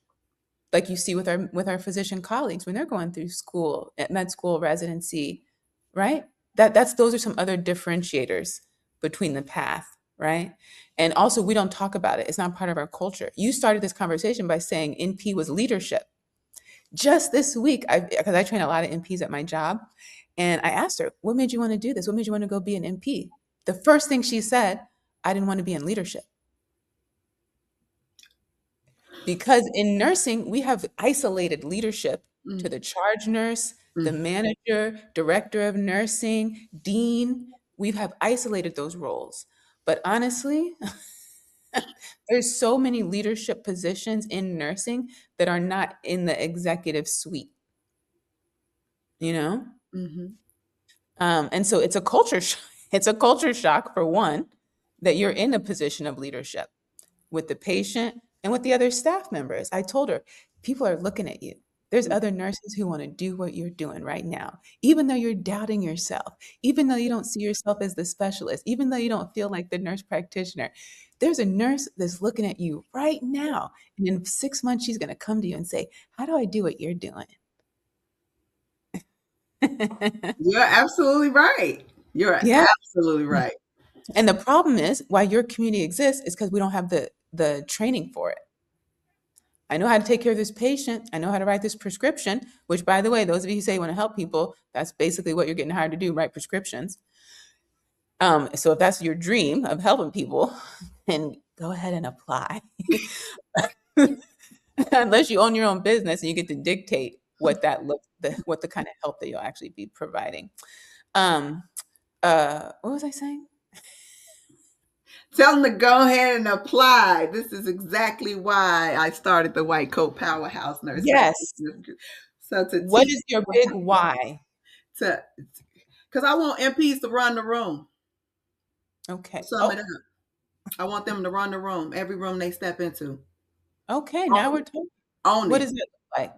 like you see with our physician colleagues when they're going through school, at med school, residency, right? Those are some other differentiators between the path, right? And also, we don't talk about it. It's not part of our culture. You started this conversation by saying NP was leadership. Just this week, because I train a lot of NPs at my job, and I asked her, what made you want to do this? What made you want to go be an NP? The first thing she said, I didn't want to be in leadership. Because in nursing, we have isolated leadership to the charge nurse, the manager, director of nursing, dean. We have isolated those roles. But honestly, there's so many leadership positions in nursing that are not in the executive suite, And so it's a culture shock, for one, that you're in a position of leadership with the patient and with the other staff members. I told her, people are looking at you. There's other nurses who want to do what you're doing right now, even though you're doubting yourself, even though you don't see yourself as the specialist, even though you don't feel like the nurse practitioner. There's a nurse that's looking at you right now. And in 6 months, she's going to come to you and say, how do I do what you're doing? You're absolutely right. You're absolutely right. And the problem is why your community exists is because we don't have the training for it. I know how to take care of this patient. I know how to write this prescription, which, by the way, those of you who say you want to help people, that's basically what you're getting hired to do, write prescriptions. So if that's your dream of helping people, then go ahead and apply. unless you own your own business and you get to dictate what that looks, what the kind of help that you'll actually be providing. Um, what was I saying? Tell them to go ahead and apply. This is exactly why I started the White Coat Powerhouse Nurse. Yes. So to What teach is your big why? Because I want MPs to run the room. Okay. Sum it up. I want them to run the room, every room they step into. Okay, now we're talking. Own What it. does it look like?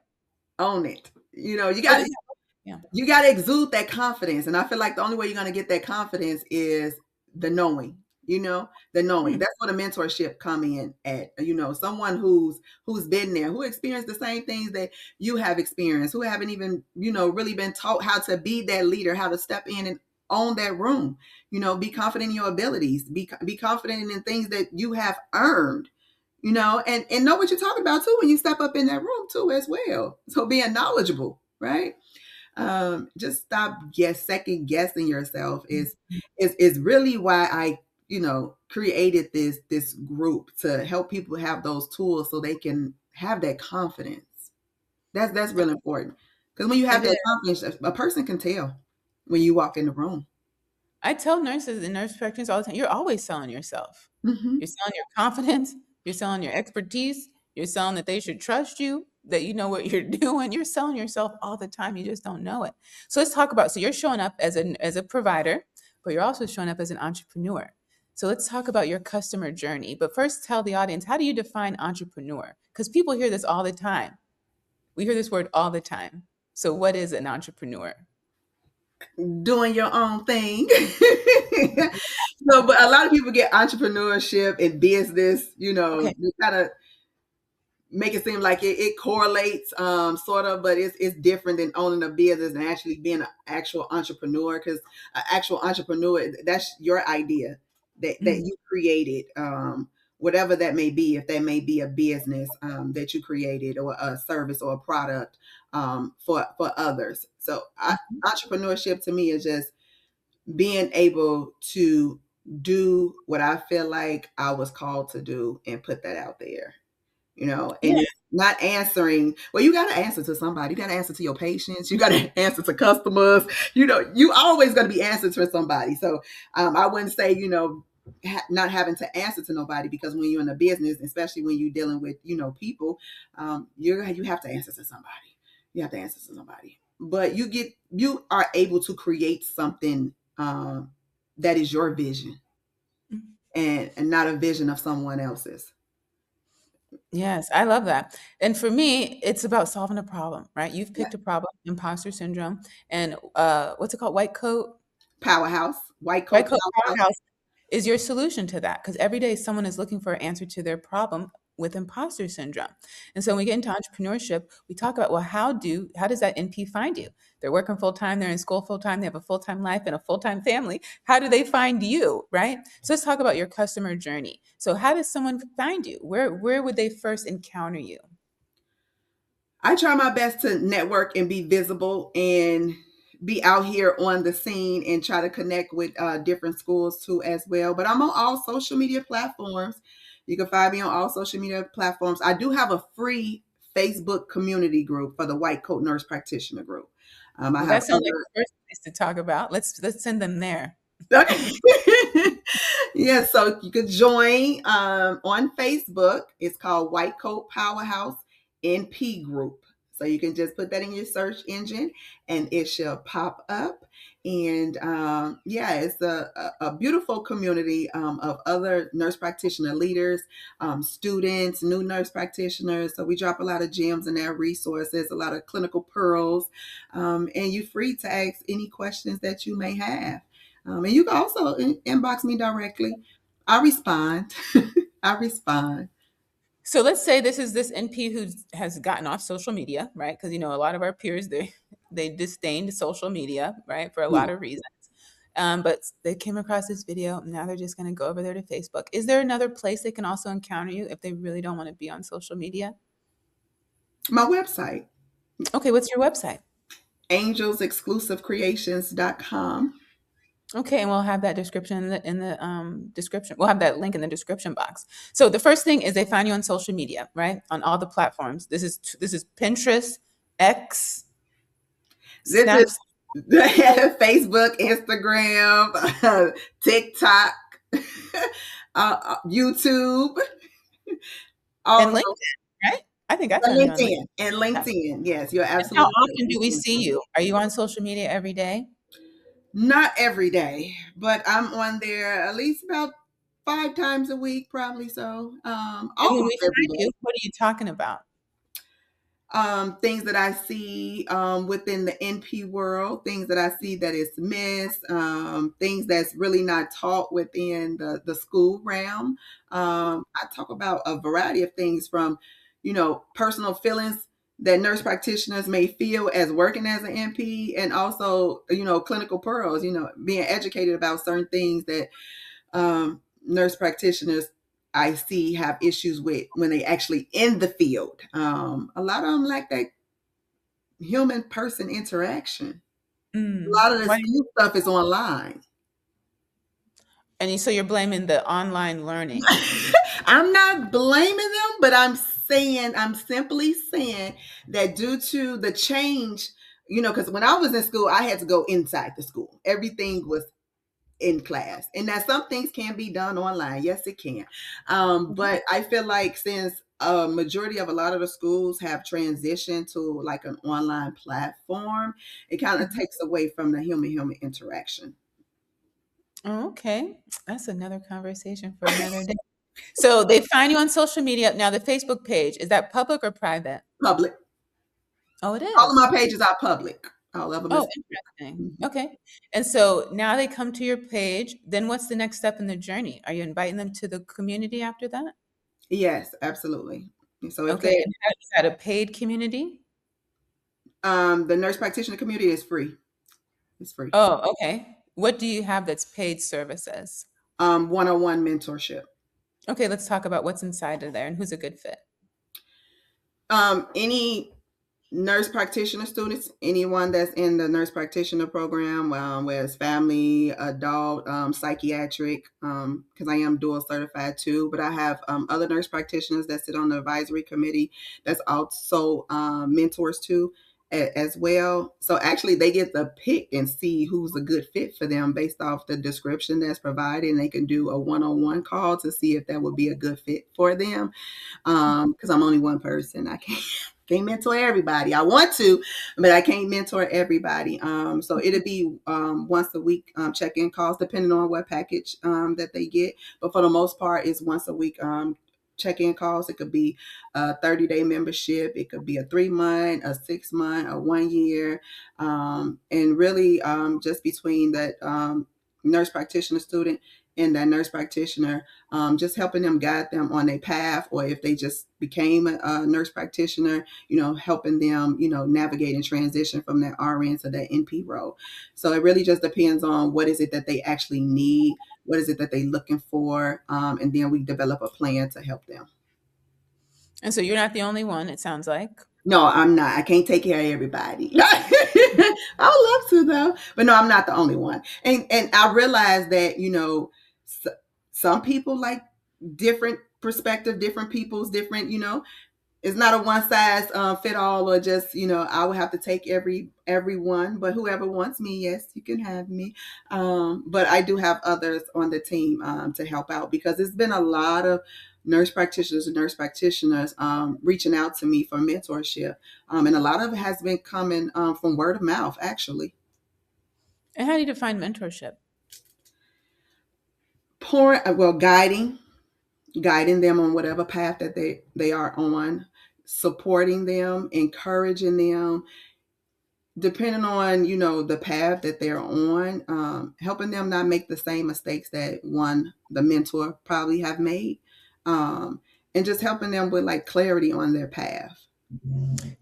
Own it. You know, you got to exude that confidence. And I feel like the only way you're going to get that confidence is the knowing. You know, the knowing. That's where the mentorship come in at. You know, someone who's been there, who experienced the same things that you have experienced, who haven't even, you know, really been taught how to be that leader, how to step in and own that room. You know, be confident in your abilities, be confident in things that you have earned, you know, and know what you're talking about too when you step up in that room too as well. So being knowledgeable, right? Just stop second guessing yourself is really why I, you know, created this group to help people have those tools so they can have that confidence. That's really important, because when you have that confidence, a person can tell when you walk in the room. I tell nurses and nurse practitioners all the time, you're always selling yourself. Mm-hmm. You're selling your confidence. You're selling your expertise. You're selling that they should trust you, that you know what you're doing. You're selling yourself all the time. You just don't know it. So let's talk about, so you're showing up as a provider, but you're also showing up as an entrepreneur. So let's talk about your customer journey. But first, tell the audience, how do you define entrepreneur? Because people hear this all the time. We hear this word all the time. So what is an entrepreneur? Doing your own thing. So, but a lot of people get entrepreneurship and business, you know, they kind of make it seem like it correlates, sort of, but it's different than owning a business and actually being an actual entrepreneur. Because an actual entrepreneur, that's your idea that you created, whatever that may be. If that may be a business that you created, or a service or a product for others. So entrepreneurship to me is just being able to do what I feel like I was called to do and put that out there, you know, and it's not answering. Well, you got to answer to somebody. You got to answer to your patients. You got to answer to customers. You know, you always going to be answered to somebody. So I wouldn't say, you know, not having to answer to nobody, because when you're in a business, especially when you're dealing with, you know, people, you have to answer to somebody. You have to answer to somebody. But you are able to create something that is your vision, and not a vision of someone else's. Yes, I love that. And for me, it's about solving a problem, right? You've picked a problem, imposter syndrome, and what's it called? White coat Powerhouse. White coat powerhouse is your solution to that, because every day someone is looking for an answer to their problem with imposter syndrome. And so when we get into entrepreneurship, we talk about, well, how does that NP find you? They're working full time, they're in school full time, they have a full time life and a full time family. How do they find you, right? So let's talk about your customer journey. So how does someone find you? Where would they first encounter you? I try my best to network and be visible and be out here on the scene and try to connect with different schools too as well. But I'm on all social media platforms. You can find me on all social media platforms. I do have a free Facebook community group for the White Coat Nurse Practitioner group. That sounds like the first place to talk about. Let's send them there. Okay. Yeah, so you could join on Facebook. It's called White Coat Powerhouse NP Group. So you can just put that in your search engine and it shall pop up. And it's a beautiful community of other nurse practitioner leaders, students, new nurse practitioners. So we drop a lot of gems in there, resources, a lot of clinical pearls. And you're free to ask any questions that you may have. And you can also inbox me directly. I respond. I respond. So let's say this NP who has gotten off social media, right? Because, you know, a lot of our peers, they disdained social media, right, for a lot of reasons. But they came across this video. Now they're just going to go over there to Facebook. Is there another place they can also encounter you if they really don't want to be on social media? My website. Okay, what's your website? AngelsExclusiveCreations.com. Okay, and we'll have that description in the description. We'll have that link in the description box. So the first thing is they find you on social media, right? On all the platforms. This is Pinterest, X, This is Snaps. Facebook, Instagram, TikTok, YouTube, And all of LinkedIn, right? I think I and found you on LinkedIn. LinkedIn. And Yeah. LinkedIn. Yes, you're And how absolutely often do we right. see you? Are you on social media every day? Not every day, but I'm on there at least about 5 times a week, probably so. And when Almost we every find day. you, what are you talking about? Things that I see within the NP world, things that I see that is missed, things that's really not taught within the school realm. I talk about a variety of things from, personal feelings that nurse practitioners may feel as working as an NP, and also, clinical pearls, being educated about certain things that nurse practitioners I see have issues with when they actually in the field. A lot of them like that human person interaction. A lot of the Why? school stuff is online. And so you're blaming the online learning. I'm not blaming them, but I'm simply saying that due to the change, because when I was in school, I had to go inside the school. Everything was in class, and now some things can be done online. Yes, it can. But I feel like since a majority of a lot of the schools have transitioned to like an online platform, it kind of Mhm. takes away from the human interaction. Oh, okay. That's another conversation for another day. So they find you on social media. Now, the Facebook page, is that public or private? Public. Oh, it All of is. my pages are public. All of them Oh, is interesting. public. Okay. And so now they come to your page. Then what's the next step in the journey? Are you inviting them to the community after that? Yes, absolutely. So if Okay. they, And is that a paid community? the nurse practitioner community is free. It's free. Oh, okay. What do you have that's paid services? One-on-one mentorship. Okay, let's talk about what's inside of there and who's a good fit. Any nurse practitioner students, anyone that's in the nurse practitioner program, whether it's family, adult, psychiatric, because I am dual certified too, but I have other nurse practitioners that sit on the advisory committee that's also mentors too as well. So actually they get to pick and see who's a good fit for them based off the description that's provided, and they can do a one-on-one call to see if that would be a good fit for them. Because I'm only one person. I can't mentor everybody. I want to, but I can't mentor everybody. So it'll be once a week check-in calls, depending on what package that they get. But for the most part, it's once a week check-in calls. It could be a 30-day membership. It could be a 3-month, a 6-month, a 1 year, and really just between that nurse practitioner student and that nurse practitioner, just helping them guide them on their path, or if they just became a nurse practitioner, helping them, navigate and transition from that RN to that NP role. So it really just depends on what is it that they actually need, what is it that they're looking for, and then we develop a plan to help them. And so you're not the only one, it sounds like. No, I'm not. I can't take care of everybody. I would love to though, but no, I'm not the only one. And I realize that some people like different perspective, different people's different. It's not a one size fit all, or just I would have to take everyone. But whoever wants me, yes, you can have me. But I do have others on the team to help out, because there's been a lot of nurse practitioners and nurse practitioners reaching out to me for mentorship, and a lot of it has been coming from word of mouth, actually. And how do you define mentorship? Guiding them on whatever path that they are on, supporting them, encouraging them, depending on the path that they're on, helping them not make the same mistakes that the mentor probably have made, and just helping them with like clarity on their path.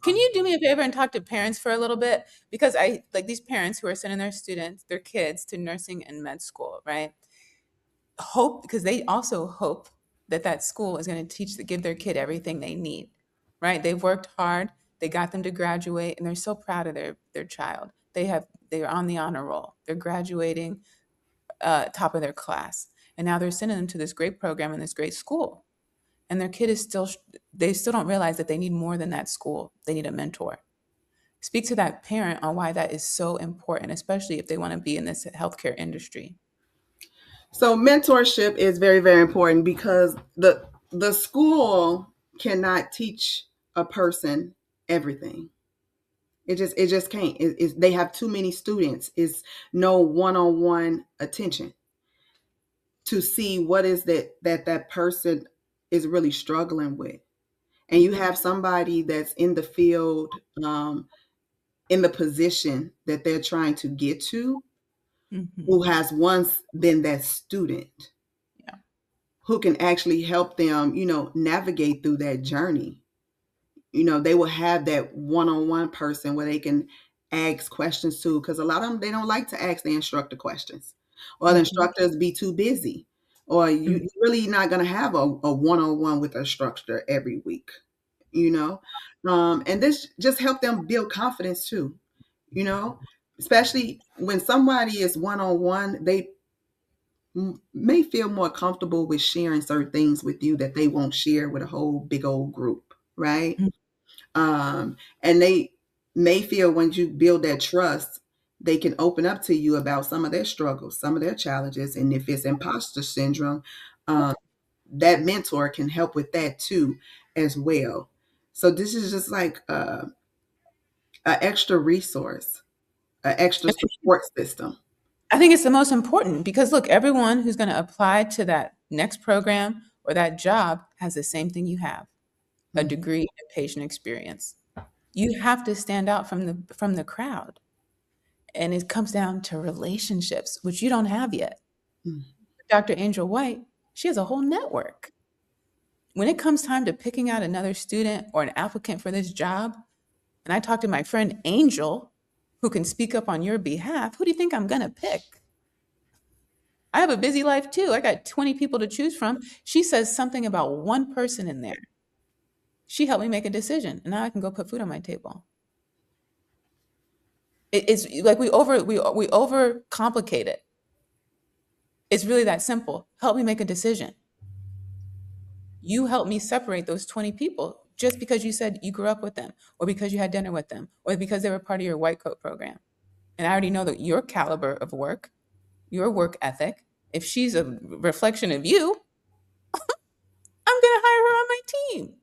Can you do me a favor and talk to parents for a little bit? Because I like these parents who are sending their students, their kids to nursing and med school, right? Hope, because they also hope that that school is going to give their kid everything they need, right? They've worked hard, they got them to graduate, and they're so proud of their child. They're on the honor roll. They're graduating. top of their class. And now they're sending them to this great program in this great school. And their kid is they still don't realize that they need more than that school. They need a mentor. Speak to that parent on why that is so important, especially if they want to be in this healthcare industry. So mentorship is very, very important because the school cannot teach a person everything. It just can't. They have too many students. It's no one-on-one attention to see what is that person is really struggling with. And you have somebody that's in the field, in the position that they're trying to get to, who has once been that student, who can actually help them, navigate through that journey. They will have that one-on-one person where they can ask questions to, because a lot of them, they don't like to ask the instructor questions, or the instructors be too busy, or you're really not going to have a one-on-one with a instructor every week, and this just help them build confidence too, especially when somebody is one-on-one, they may feel more comfortable with sharing certain things with you that they won't share with a whole big old group, right? And they may feel when you build that trust, they can open up to you about some of their struggles, some of their challenges. And if it's imposter syndrome, that mentor can help with that too, as well. So this is just like an extra resource, an extra support system. I think it's the most important because look, everyone who's going to apply to that next program or that job has the same thing you have, a degree in patient experience. You have to stand out from the crowd. And it comes down to relationships, which you don't have yet. Dr. Angel White, she has a whole network. When it comes time to picking out another student or an applicant for this job, and I talk to my friend Angel, who can speak up on your behalf, who do you think I'm going to pick? I have a busy life too. I got 20 people to choose from. She says something about one person in there. She helped me make a decision, and now I can go put food on my table. It's like we overcomplicate it. It's really that simple. Help me make a decision. You help me separate those 20 people just because you said you grew up with them, or because you had dinner with them, or because they were part of your white coat program. And I already know that your caliber of work, your work ethic, if she's a reflection of you, I'm going to hire her on my team.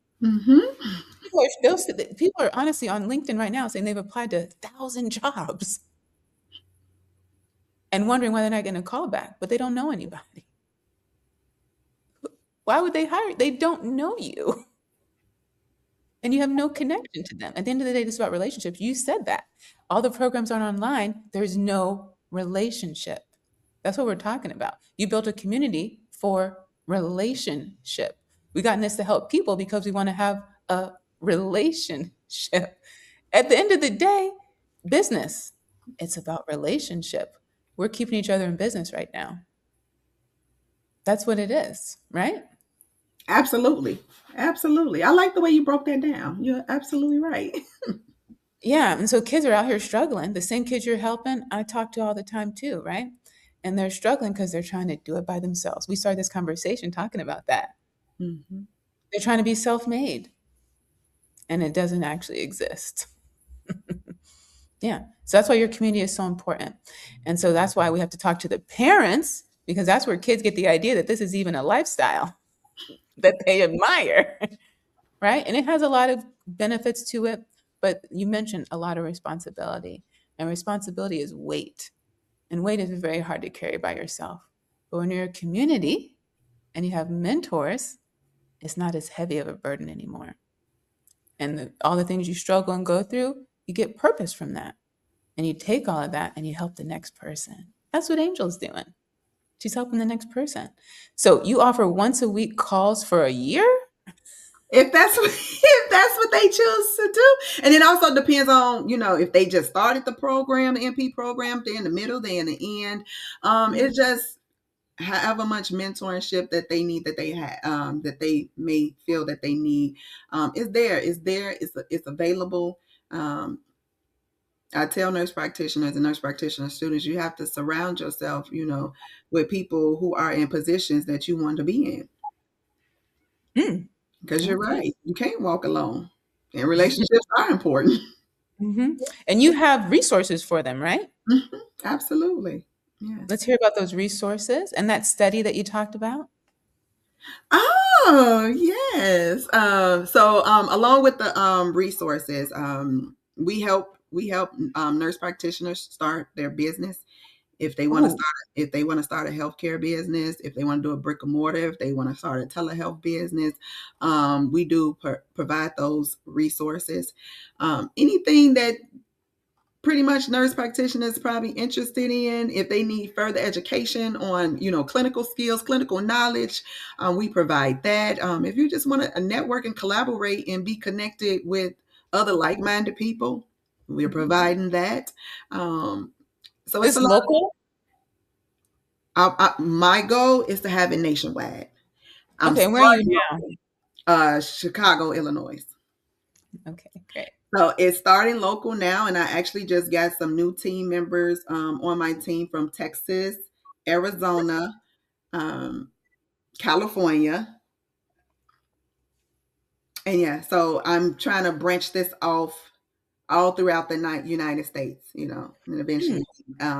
People are honestly on LinkedIn right now saying they've applied to 1,000 jobs and wondering why they're not getting a call back, but they don't know anybody. Why would they hire you? They don't know you. And you have no connection to them. At the end of the day, this is about relationships. You said that. All the programs aren't online. There's no relationship. That's what we're talking about. You built a community for relationship. We got in this to help people because we want to have a relationship. At the end of the day, business, it's about relationship. We're keeping each other in business right now. That's what it is, right? Absolutely. Absolutely. I like the way you broke that down. You're absolutely right. Yeah. And so kids are out here struggling. The same kids you're helping, I talk to all the time too, right? And they're struggling because they're trying to do it by themselves. We started this conversation talking about that. They're trying to be self-made, and it doesn't actually exist. Yeah. So that's why your community is so important. And so that's why we have to talk to the parents, because that's where kids get the idea that this is even a lifestyle that they admire, right? And it has a lot of benefits to it, but you mentioned a lot of responsibility, and responsibility is weight, and weight is very hard to carry by yourself. But when you're a community and you have mentors, it's not as heavy of a burden anymore. And all the things you struggle and go through, you get purpose from that. And you take all of that and you help the next person. That's what Angel's doing. She's helping the next person. So you offer once a week calls for a year? If that's what they choose to do. And it also depends on, if they just started the program, the MP program, they're in the middle, they're in the end. It's just however much mentorship that they need, that they have, that they may feel that they need, is there, it's available. I tell nurse practitioners and nurse practitioner students, you have to surround yourself, with people who are in positions that you want to be in. Because you're Okay. right. You can't walk alone. And relationships are important. And you have resources for them, right? Absolutely. Yes. Let's hear about those resources and that study that you talked about. Oh, yes. Along with the resources, we help nurse practitioners start their business if they want to Oh, start a healthcare business, if they want to do a brick and mortar, if they want to start a telehealth business. We do provide those resources. Anything that pretty much nurse practitioners probably interested in, if they need further education on clinical skills, clinical knowledge, we provide that. If you just want to network and collaborate and be connected with other like-minded people, we're providing that. So it's this a lot. local? My goal is to have it nationwide. I'm Okay, where are you starting now? Chicago, Illinois. Okay, great. So it's starting local now, and I actually just got some new team members on my team from Texas, Arizona, California. And yeah, so I'm trying to branch this off all throughout the United States, and eventually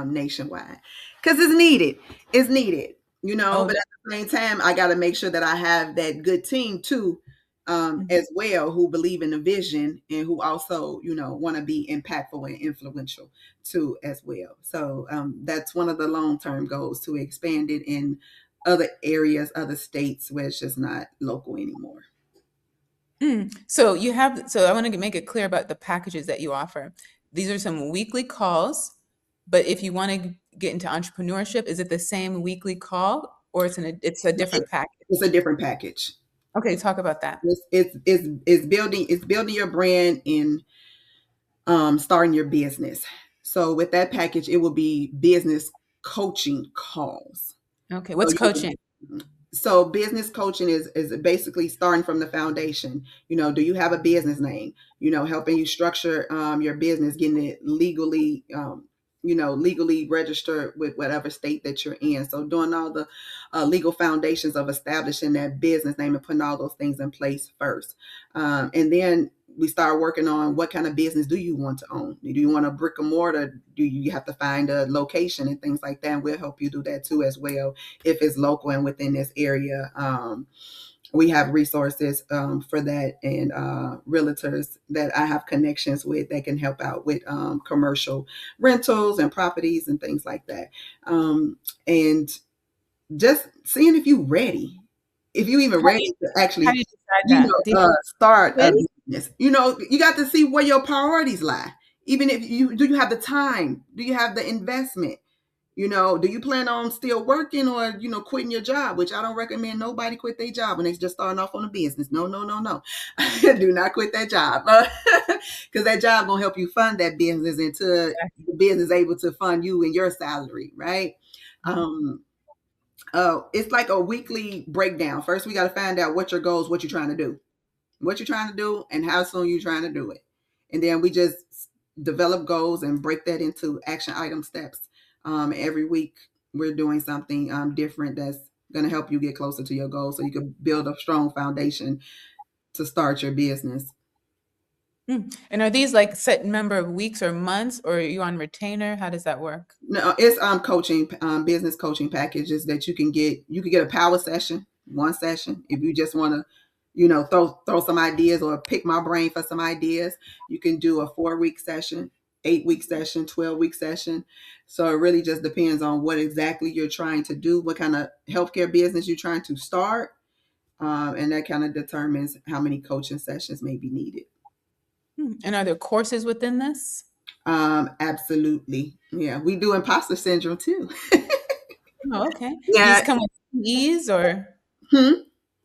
nationwide, because it's needed. It's needed, Oh, but at the same time, I got to make sure that I have that good team too, as well, who believe in the vision and who also, want to be impactful and influential too, as well. So that's one of the long-term goals, to expand it in other areas, other states where it's just not local anymore. So I want to make it clear about the packages that you offer. These are some weekly calls, but if you want to get into entrepreneurship, is it the same weekly call or it's a different package? It's a different package. Okay, talk about that. It's building your brand in starting your business. So with that package, it will be business coaching calls. Okay, what's coaching? So business coaching is basically starting from the foundation. Do you have a business name? Helping you structure your business, getting it legally legally registered with whatever state that you're in. So doing all the legal foundations of establishing that business name and putting all those things in place first. And then we start working on what kind of business do you want to own? Do you want a brick and mortar? Do you have to find a location and things like that? And we'll help you do that too as well, if it's local and within this area. We have resources for that, and realtors that I have connections with that can help out with commercial rentals and properties and things like that. And just seeing if you're ready, if you even ready to actually, How do you decide that? start a business. You got to see where your priorities lie. Even if do you have the time? Do you have the investment? Do you plan on still working or, quitting your job, which I don't recommend nobody quit their job when they're just starting off on a business. No. Do not quit that job, because that job going to help you fund that business until the business is able to fund you and your salary, right? It's like a weekly breakdown. First, we got to find out what your goals, what you're trying to do, and how soon you're trying to do it. And then we just develop goals and break that into action item steps. Every week we're doing something different that's going to help you get closer to your goal, so you can build a strong foundation to start your business. And are these like set number of weeks or months, or are you on retainer? How does that work? No, it's coaching, business coaching packages that you can get. You can get a power session, one session, if you just want to, throw some ideas or pick my brain for some ideas. You can do a 4-week session, 8-week session, 12-week session. So it really just depends on what exactly you're trying to do, what kind of healthcare business you're trying to start. And that kind of determines how many coaching sessions may be needed. And are there courses within this? Absolutely. Yeah, we do imposter syndrome too. Oh, okay. Yeah. These come with CEs or?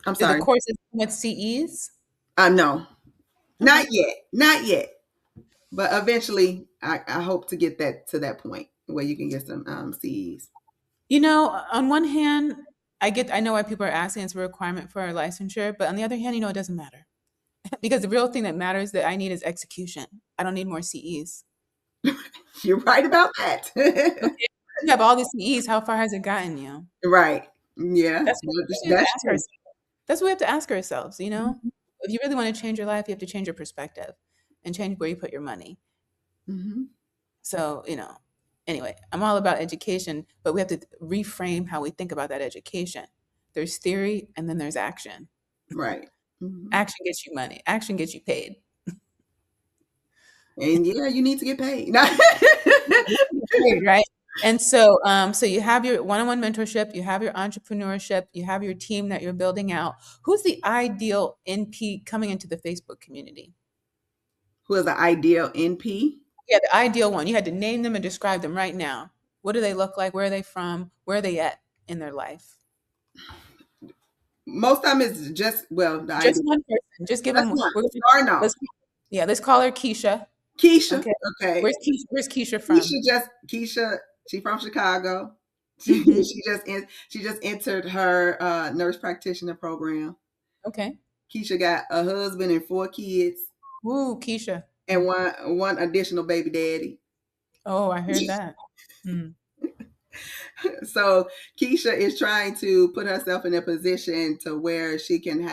I'm Do sorry. the courses come with CEs? No, not yet. But eventually, I hope to get that to that point where you can get some CEs. On one hand, I know why people are asking. It's a requirement for our licensure, but on the other hand, it doesn't matter because the real thing that matters that I need is execution. I don't need more CEs. You're right about that. Okay, you have all the CEs. How far has it gotten you? Right. Yeah, That's what we have to that's ask true. ourselves. That's what we have to ask ourselves. Mhm. If you really want to change your life, you have to change your perspective and change where you put your money. Mhm. So, anyway, I'm all about education, but we have to reframe how we think about that education. There's theory and then there's action. Right. Mhm. Action gets you money. Action gets you paid. And yeah, you need to get paid. Right? And so you have your one-on-one mentorship, you have your entrepreneurship, you have your team that you're building out. Who's the ideal NP coming into the Facebook community? Who is the ideal NP? Yeah, the ideal one. You had to name them and describe them right now. What do they look like? Where are they from? Where are they at in their life? Most time it's just the Just ideal. one person. Just give That's them. one. Or no. Let's call her Keisha. Keisha. Okay. Okay. Where's Keisha from? Keisha. She from Chicago. Mhm. She just entered her nurse practitioner program. Okay. Keisha got a husband and 4 kids. Woo, Keisha. And one additional baby daddy. Oh, I heard that. So Keisha is trying to put herself in a position to where she can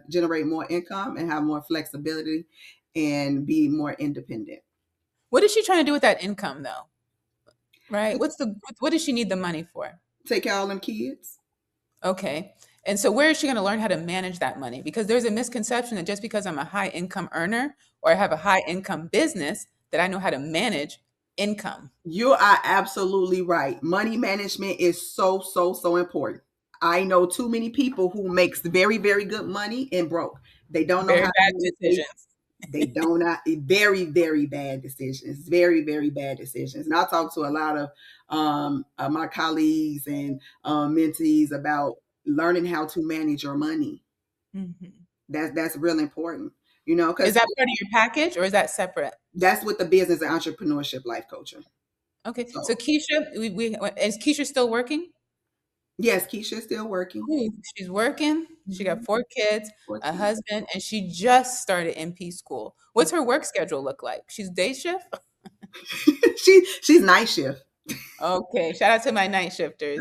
generate more income and have more flexibility and be more independent. What is she trying to do with that income though? Right? What does she need the money for? Take care of all them kids. Okay. And so where is she going to learn how to manage that money? Because there's a misconception that just because I'm a high income earner or I have a high income business that I know how to manage income. You are absolutely right. Money management is so, so, so important. I know too many people who makes very, very good money and broke. They don't know Very how bad to decisions. they don't not very, very bad decisions. Very, very bad decisions. And I talk to a lot of my colleagues and mentees about learning how to manage your money. Mm-hmm. That's really important. Is Because that part of your package or is that separate? that's what the business and entrepreneurship life coaching. Okay. So Keisha, is Keisha still working? Yes, Keisha's still working. Ooh, she's working. She got Mhm. 4 kids, 4 a kids. husband, and she just started MP school. What's her work schedule look like? She's day shift? She's night shift. Okay. Shout out to my night shifters.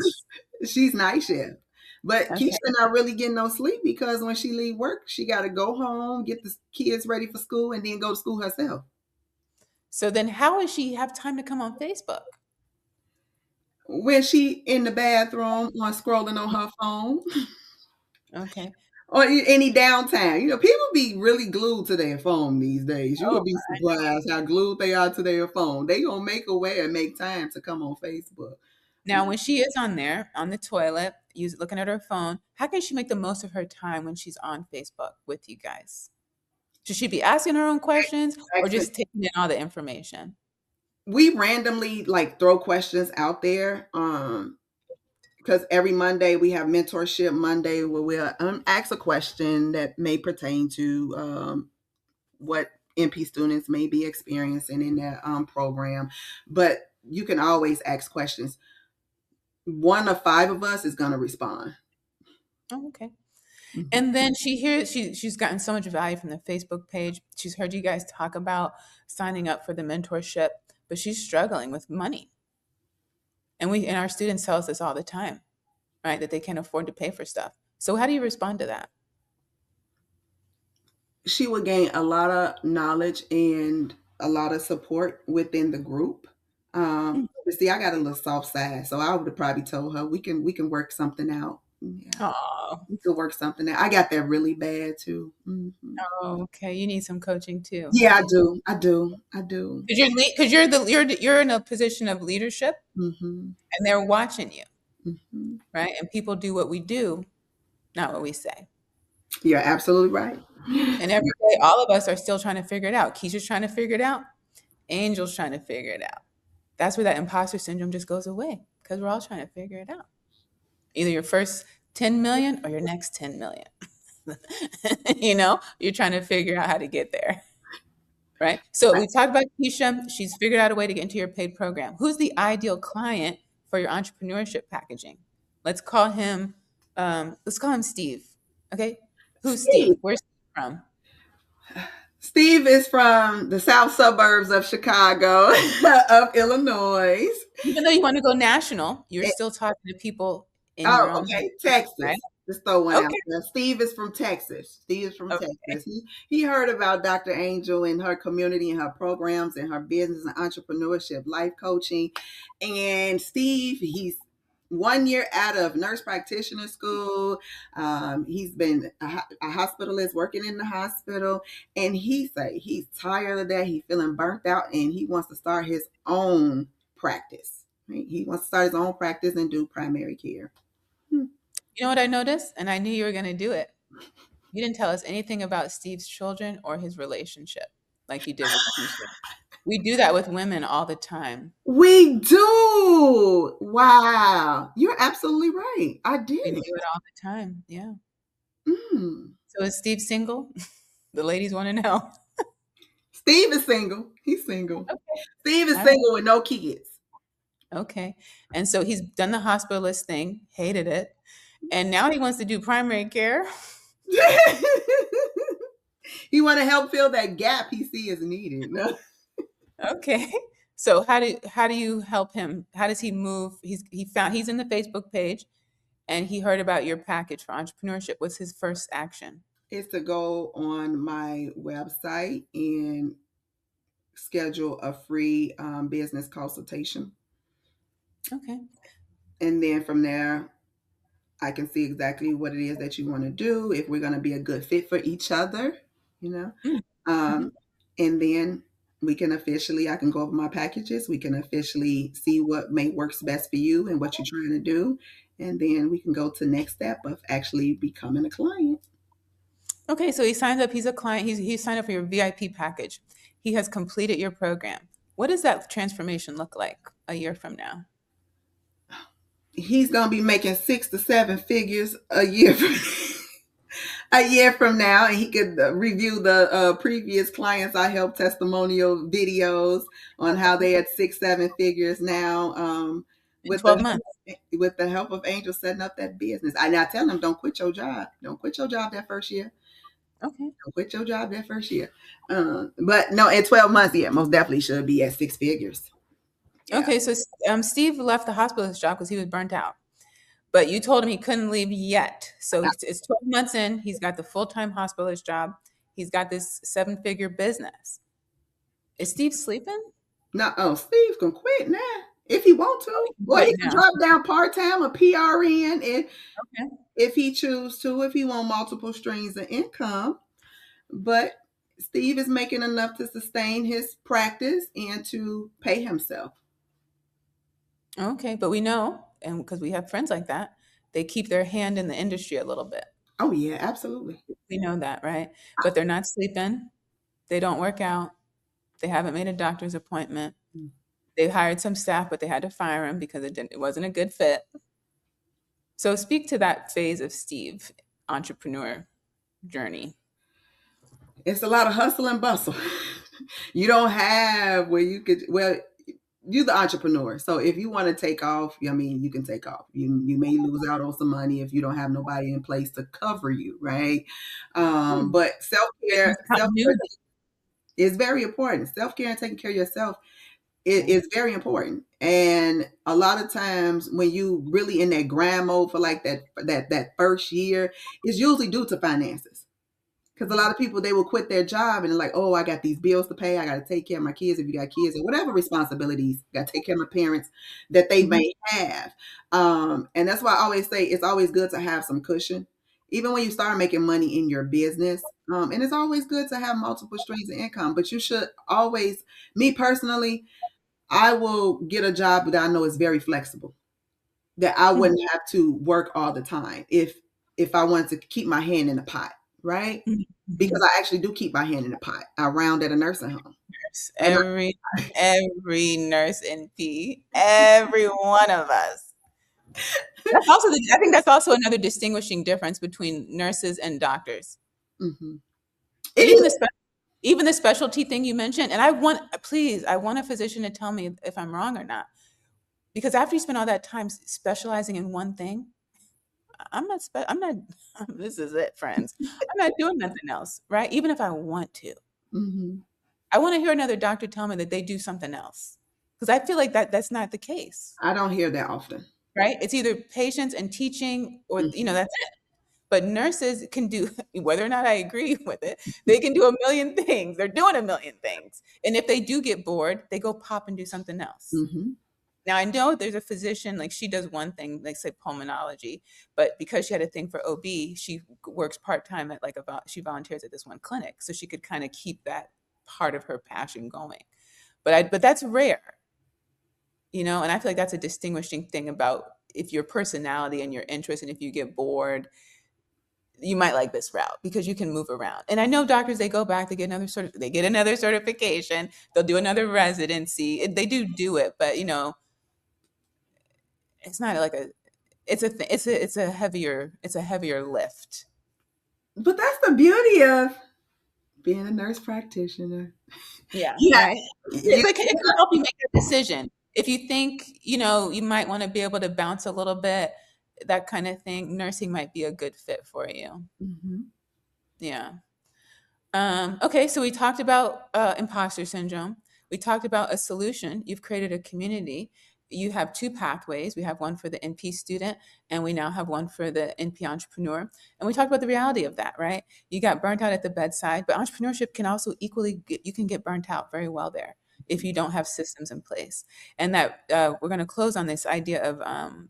She's night shift. But Okay. Keisha not really getting no sleep because when she leave work, she got to go home, get the kids ready for school, and then go to school herself. So then how does she have time to come on Facebook? When she in the bathroom or scrolling on her phone Okay. or any downtime. People be really glued to their phone these days. You Oh, would be surprised how glued they are to their phone. They gonna make a way and make time to come on Facebook. now when she is on there on the toilet, looking at her phone, how can she make the most of her time when she's on Facebook with you guys? Should she be asking her own questions or just taking in all the information? We randomly throw questions out there because every Monday we have mentorship Monday where we'll ask a question that may pertain to what MP students may be experiencing in their program. But you can always ask questions. 1 of 5 of us is going to respond. Oh, okay. Mhm. And then she's gotten so much value from the Facebook page. She's heard you guys talk about signing up for the mentorship, but she's struggling with money. And our students tell us this all the time, right? That they can't afford to pay for stuff. So how do you respond to that? She would gain a lot of knowledge and a lot of support within the group. But see, I got a little soft side, so I would have probably told her we can work something out. Yeah, Oh, we could work something out. I got that really bad too. Mm-hmm. okay. You need some coaching too. Yeah, I do. I do. I do. Because you're in a position of leadership, Mm-hmm. and they're watching you, Mm-hmm. right? And people do what we do, not what we say. You're absolutely right. And every day, all of us are still trying to figure it out. Keisha's trying to figure it out. Angel's trying to figure it out. That's where that imposter syndrome just goes away because we're all trying to figure it out. Either your first 10 million or your next 10 million. You're trying to figure out how to get there. Right? So we talked about Keisha. She's figured out a way to get into your paid program. Who's the ideal client for your entrepreneurship packaging? Let's call him Steve. Okay? Who's Steve? Where's Steve from? Steve is from the south suburbs of Chicago, of Illinois. Even though you want to go national, you're still talking to people in your Oh, own okay. hometown, right? Texas. Just throw one out Okay. there. Steve is from Texas. Steve is from Okay. Texas. He heard about Dr. Angel and her community and her programs and her business and entrepreneurship, life coaching. And Steve, he's 1 year out of nurse practitioner school. He's been a hospitalist working in the hospital. And he say he's tired of that. He's feeling burnt out and he wants to start his own practice. Right? He wants to start his own practice and do primary care. You know what I noticed? And I knew you were going to do it. You didn't tell us anything about Steve's children or his relationship like you did with Keisha. We do that with women all the time. We do. Wow. You're absolutely right. I We did do it. it all the time. Yeah. Mm. So is Steve single? The ladies want to know. Steve is single. He's single. Okay. Steve is All right. single with no kids. Okay. And so he's done the hospitalist thing, hated it. And now he wants to do primary care. He want to help fill that gap he see is needed. Okay. So how do you help him? How does he move? He's in the Facebook page and he heard about your package for entrepreneurship. What's his first action? Is to go on my website and schedule a free business consultation. Okay. And then from there, I can see exactly what it is that you want to do, if we're going to be a good fit for each other, you know. Mm-hmm. And then I can go over my packages. We can officially see what works best for you and what you're trying to do. And then we can go to the next step of actually becoming a client. Okay, so he signed up. He's a client. He signed up for your VIP package. He has completed your program. What does that transformation look like a year from now? He's going to be making 6 to 7 figures a year from now, and he could review the previous clients I helped testimonial videos on how they had 6-7 figures now, In 12 months. with the help of Angel setting up that business. I now tell them, don't quit your job. Don't quit your job that first year. Okay. Don't quit your job that first year. But no, in 12 months, yeah, most definitely should be at 6 figures. Yeah. Okay, so Steve left the hospitalist job because he was burnt out. But you told him he couldn't leave yet. So it's 12 months in. He's got the full-time hospitalist job. He's got this 7-figure business. Is Steve sleeping? No, Steve can quit now if he want to. Or he can drop down part-time or PRN if he choose to, if he want multiple streams of income. But Steve is making enough to sustain his practice and to pay himself. Okay, but we know, and because we have friends like that, they keep their hand in the industry a little bit. Oh, yeah, absolutely. We know that, right? But they're not sleeping. They don't work out. They haven't made a doctor's appointment. They hired some staff, but they had to fire him because it wasn't a good fit. So speak to that phase of Steve entrepreneur journey. It's a lot of hustle and bustle. You don't have where you could, you're the entrepreneur. So if you want to take off, I mean, you can take off. You may lose out on some money if you don't have nobody in place to cover you, right? But self-care is very important. Self-care and taking care of yourself is very important. And a lot of times when you really in that grind mode for like that first year, it's usually due to finances. Because a lot of people, they will quit their job and they're like, oh, I got these bills to pay. I got to take care of my kids if you got kids or whatever responsibilities. Got to take care of my parents that they may have. And that's why I always say it's always good to have some cushion, even when you start making money in your business. And it's always good to have multiple streams of income. But you should always, me personally, I will get a job that I know is very flexible, that I wouldn't have to work all the time if I wanted to keep my hand in the pot. Right? Because I actually do keep my hand in the pot. I round at a nursing home. Every nurse in P, every one of us. That's also I think that's also another distinguishing difference between nurses and doctors. Mm-hmm. Even the specialty thing you mentioned, and I want a physician to tell me if I'm wrong or not. Because after you spend all that time specializing in one thing, this is it, friends. I'm not doing nothing else, right? Even if I want to. Mm-hmm. I want to hear another doctor tell me that they do something else, because I feel like that's not the case, I don't hear that often. right? It's either patients and teaching, or that's it. But nurses can do, whether or not I agree with it, they can do a million things. They're doing a million things. And if they do get bored, they go pop and do something else. Mm-hmm. Now, I know there's a physician, like she does one thing, like say pulmonology, but because she had a thing for OB, she works part-time at she volunteers at this one clinic. So she could kind of keep that part of her passion going. But that's rare, and I feel like that's a distinguishing thing about if your personality and your interest, and if you get bored, you might like this route because you can move around. And I know doctors, they go back, they get another certification, they'll do another residency. They do it, but it's not like it's a heavier lift. But that's the beauty of being a nurse practitioner. Yeah. Yeah. Right. It can help you make a decision. If you think, you might want to be able to bounce a little bit, that kind of thing, nursing might be a good fit for you. Mm-hmm. Yeah. Okay, so we talked about imposter syndrome. We talked about a solution. You've created a community. You have two pathways. We have one for the NP student, and we now have one for the NP entrepreneur. And we talked about the reality of that, right? You got burnt out at the bedside, but entrepreneurship can also you can get burnt out very well there if you don't have systems in place. And that we're going to close on this idea of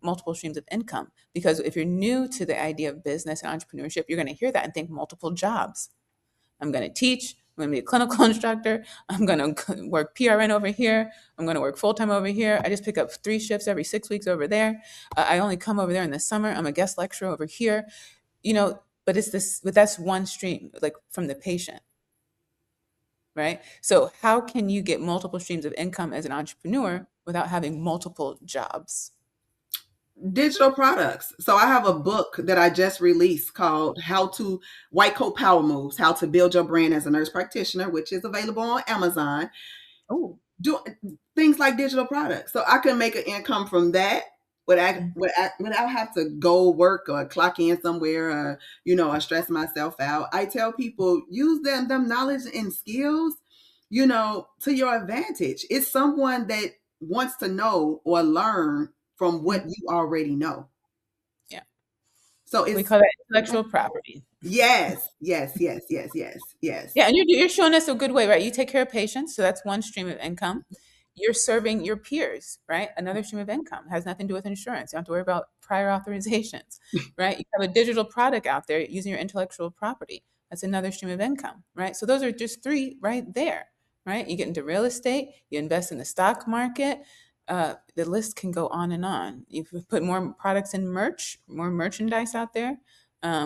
multiple streams of income, because if you're new to the idea of business and entrepreneurship, you're going to hear that and think multiple jobs. I'm going to teach. I'm going to be a clinical instructor. I'm going to work PRN over here. I'm going to work full-time over here. I just pick up 3 shifts every 6 weeks over there. I only come over there in the summer. I'm a guest lecturer over here. But that's one stream, like from the patient, right? So how can you get multiple streams of income as an entrepreneur without having multiple jobs? Digital products. So I have a book that I just released called White Coat Power Moves, How to Build Your Brand as a Nurse Practitioner, which is available on Amazon. Oh, Do things like digital products. So I can make an income from that without have to go work or clock in somewhere or stress myself out. I tell people, use them knowledge and skills, to your advantage. It's someone that wants to know or learn from what you already know. Yeah. So we call that intellectual property. Yes. Yeah, and you're showing us a good way, right? You take care of patients, so that's one stream of income. You're serving your peers, right? Another stream of income. Has nothing to do with insurance. You don't have to worry about prior authorizations, right? You have a digital product out there using your intellectual property. That's another stream of income, right? So those are just 3 right there, right? You get into real estate, you invest in the stock market. The list can go on and on. You put more products in more merchandise out there.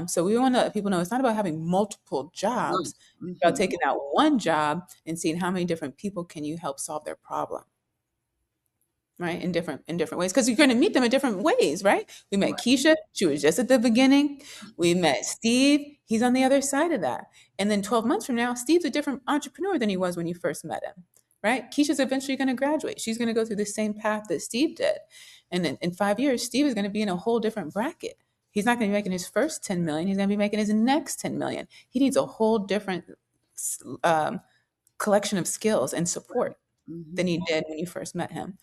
So we want to let people know it's not about having multiple jobs. It's about taking out one job and seeing how many different people can you help solve their problem, right? In different ways, because you're going to meet them in different ways, right? We met Keisha. She was just at the beginning. We met Steve. He's on the other side of that. And then 12 months from now, Steve's a different entrepreneur than he was when you first met him, right? Keisha's eventually going to graduate. She's going to go through the same path that Steve did. And then in 5 years, Steve is going to be in a whole different bracket. He's not going to be making his first 10 million. He's going to be making his next 10 million. He needs a whole different collection of skills and support than he did when you first met him.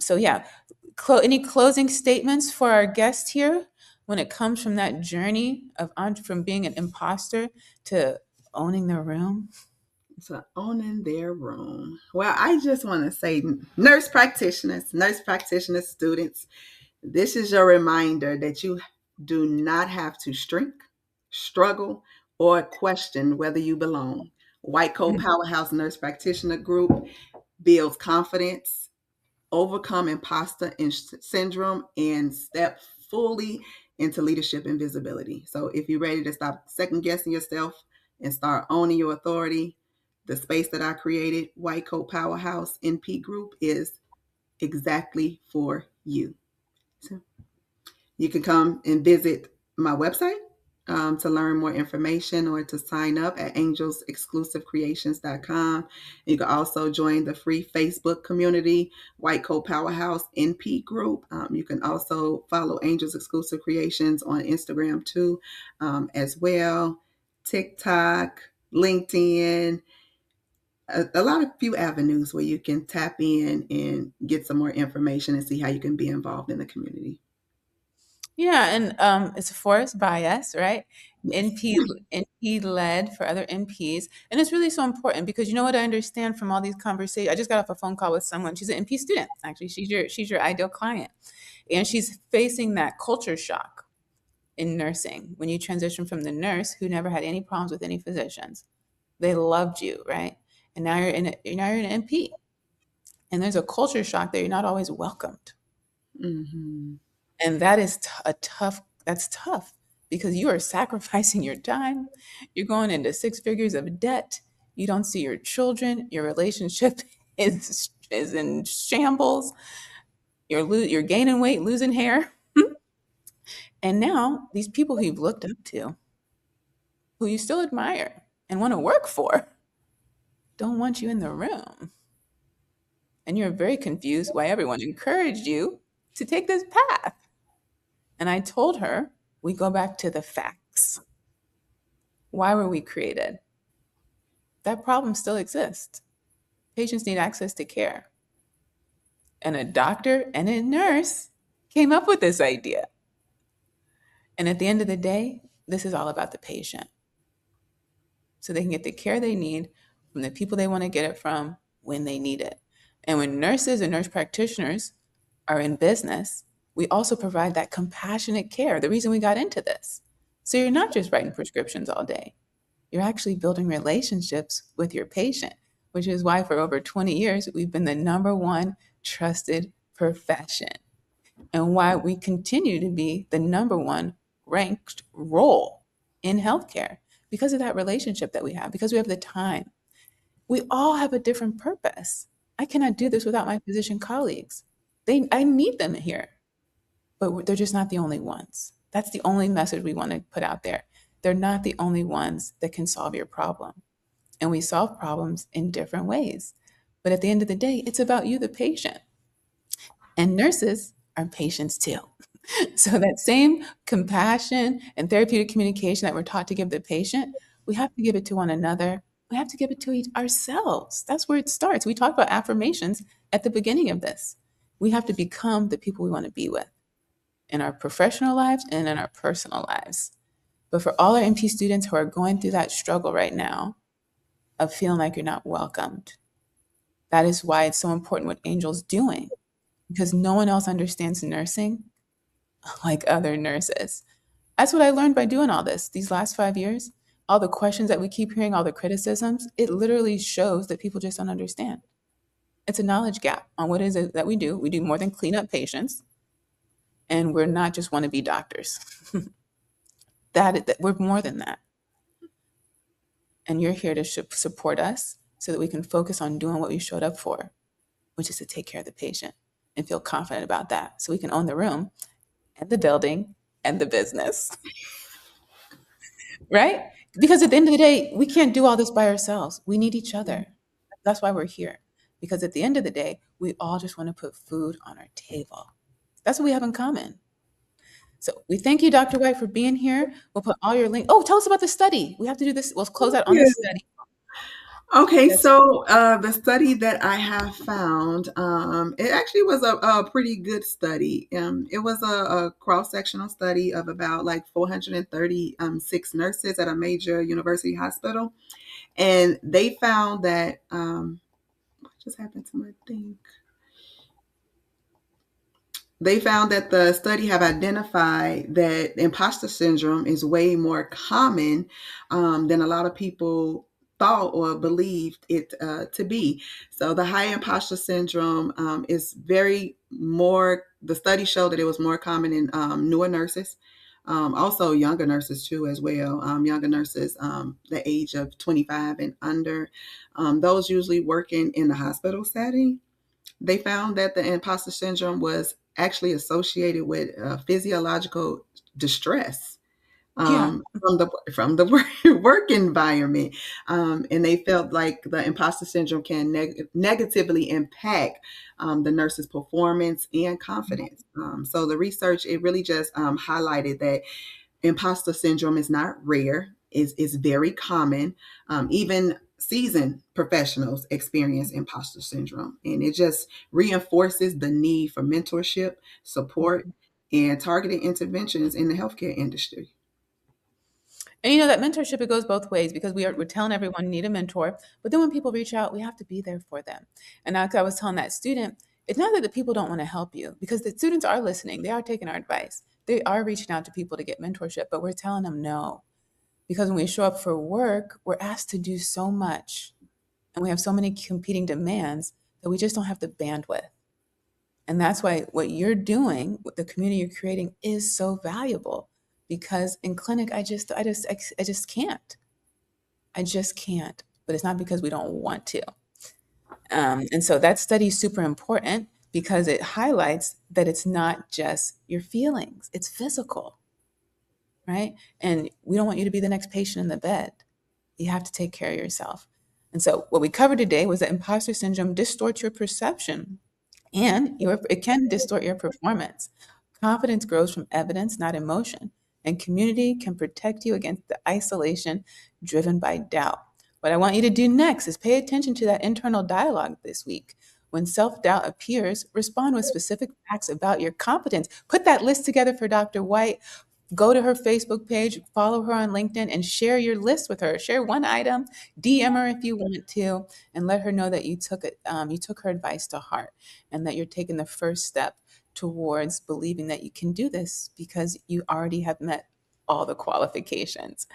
So yeah, any closing statements for our guest here when it comes from that journey of from being an imposter to owning their room? So owning their room. Well, I just want to say, nurse practitioners, students, this is your reminder that you do not have to shrink, struggle, or question whether you belong. White Coat Powerhouse Nurse Practitioner Group builds confidence, overcome imposter syndrome, and step fully into leadership and visibility. So if you're ready to stop second guessing yourself and start owning your authority, the space that I created, White Coat Powerhouse NP Group, is exactly for you. So you can come and visit my website to learn more information or to sign up at angelsexclusivecreations.com. You can also join the free Facebook community, White Coat Powerhouse NP Group. You can also follow Angels Exclusive Creations on Instagram too, as well, TikTok, LinkedIn. a lot of few avenues where you can tap in and get some more information and see how you can be involved in the community. Yeah, and it's a forced bias, right? Yes. NP led for other NPs, and it's really so important because you know what I understand from all these conversations. I just got off a phone call with someone. She's an NP student, actually. She's your ideal client, and she's facing that culture shock in nursing when you transition from the nurse who never had any problems with any physicians. They loved you, right? And now you're an NP, and there's a culture shock that you're not always welcomed. Mm-hmm. And that is that's tough because you are sacrificing your time. You're going into six figures of debt. You don't see your children. Your relationship is in shambles. You're gaining weight, losing hair. And now these people who you've looked up to, who you still admire and want to work for, don't want you in the room. And you're very confused why everyone encouraged you to take this path. And I told her, we go back to the facts. Why were we created? That problem still exists. Patients need access to care. And a doctor and a nurse came up with this idea. And at the end of the day, this is all about the patient. So they can get the care they need from the people they want to get it from when they need it. And when nurses and nurse practitioners are in business, we also provide that compassionate care, the reason we got into this. So you're not just writing prescriptions all day. You're actually building relationships with your patient, which is why for over 20 years, we've been the number one trusted profession and why we continue to be the number one ranked role in healthcare because of that relationship that we have, because we have the time. We all have a different purpose. I cannot do this without my physician colleagues. I need them here, but they're just not the only ones. That's the only message we want to put out there. They're not the only ones that can solve your problem. And we solve problems in different ways. But at the end of the day, it's about you, the patient. And nurses are patients too. So that same compassion and therapeutic communication that we're taught to give the patient, we have to give it to one another. We have to give it to ourselves. That's where it starts. We talked about affirmations at the beginning of this. We have to become the people we want to be with in our professional lives and in our personal lives. But for all our NP students who are going through that struggle right now of feeling like you're not welcomed, that is why it's so important what Angel's doing, because no one else understands nursing like other nurses. That's what I learned by doing all this these last 5 years. All the questions that we keep hearing, all the criticisms, it literally shows that people just don't understand. It's a knowledge gap on what is it that we do. We do more than clean up patients, and we're not just want to be doctors. that we're more than that. And you're here to support us so that we can focus on doing what we showed up for, which is to take care of the patient and feel confident about that so we can own the room and the building and the business. Right? Because at the end of the day, we can't do all this by ourselves. We need each other. That's why we're here. Because at the end of the day, we all just want to put food on our table. That's what we have in common. So we thank you, Dr. White, for being here. We'll put all your links. Oh, tell us about the study. We have to do this. We'll close out on the study. Okay, Yes. so the study that I have found, it actually was a pretty good study. It was a cross-sectional study of about like 436 nurses at a major university hospital. And they found that, what just happened to my thing? They found that the study have identified that imposter syndrome is way more common than a lot of people thought or believed it to be. So the high imposter syndrome is the study showed that it was more common in newer nurses, also younger nurses too as well, younger nurses the age of 25 and under, those usually working in the hospital setting. They found that the imposter syndrome was actually associated with physiological distress Yeah. from the work environment, and they felt like the imposter syndrome can negatively impact the nurse's performance and confidence. So the research, it really just highlighted that imposter syndrome is not rare; is very common. Even seasoned professionals experience imposter syndrome, and it just reinforces the need for mentorship, support, and targeted interventions in the healthcare industry. And you know that mentorship, it goes both ways, because we're telling everyone you need a mentor, but then when people reach out, we have to be there for them. And like I was telling that student, it's not that the people don't want to help you, because the students are listening, they are taking our advice, they are reaching out to people to get mentorship, but we're telling them no, because when we show up for work, we're asked to do so much, and we have so many competing demands that we just don't have the bandwidth. And that's why what you're doing, what the community you're creating, is so valuable. Because in clinic, I just can't. I just can't. But it's not because we don't want to. And so that study is super important, because it highlights that it's not just your feelings; it's physical, right? And we don't want you to be the next patient in the bed. You have to take care of yourself. And so what we covered today was that imposter syndrome distorts your perception, and it can distort your performance. Confidence grows from evidence, not emotion, and community can protect you against the isolation driven by doubt. What I want you to do next is pay attention to that internal dialogue this week. When self doubt appears, respond with specific facts about your competence. Put that list together for Dr. White. Go to her Facebook page, follow her on LinkedIn, and share your list with her. Share one item, DM her if you want to, and let her know that you took it. You took her advice to heart, and that you're taking the first step towards believing that you can do this, because you already have met all the qualifications.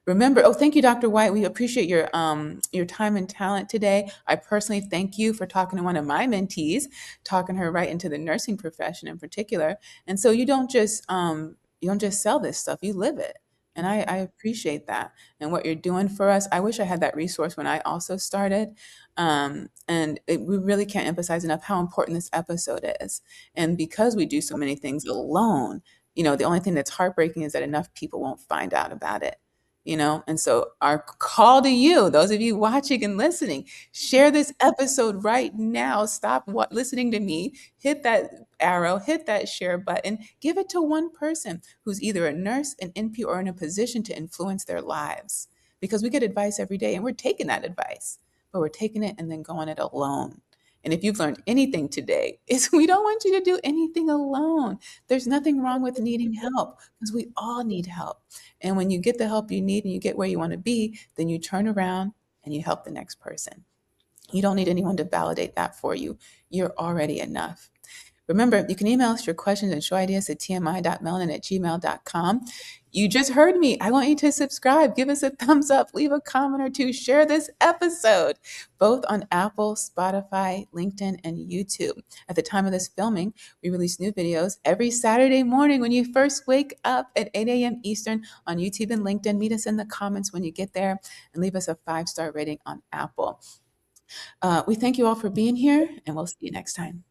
Remember, thank you, Dr. White. We appreciate your time and talent today. I personally thank you for talking to one of my mentees, talking her right into the nursing profession in particular. And so you don't just sell this stuff, you live it. And I appreciate that. And what you're doing for us, I wish I had that resource when I also started. We really can't emphasize enough how important this episode is. And because we do so many things alone, the only thing that's heartbreaking is that enough people won't find out about it. And so our call to you, those of you watching and listening, share this episode right now. Stop listening to me, hit that arrow, hit that share button, give it to one person who's either a nurse, an NP, or in a position to influence their lives. Because we get advice every day, and we're taking that advice, but we're taking it and then going it alone. And if you've learned anything today, is we don't want you to do anything alone. There's nothing wrong with needing help, because we all need help. And when you get the help you need and you get where you want to be, then you turn around and you help the next person. You don't need anyone to validate that for you. You're already enough. Remember, you can email us your questions and show ideas at tmi.melanin@gmail.com. You just heard me. I want you to subscribe, give us a thumbs up, leave a comment or two, share this episode, both on Apple, Spotify, LinkedIn, and YouTube. At the time of this filming, we release new videos every Saturday morning when you first wake up at 8 a.m. Eastern on YouTube and LinkedIn. Meet us in the comments when you get there, and leave us a 5-star rating on Apple. We thank you all for being here, and we'll see you next time.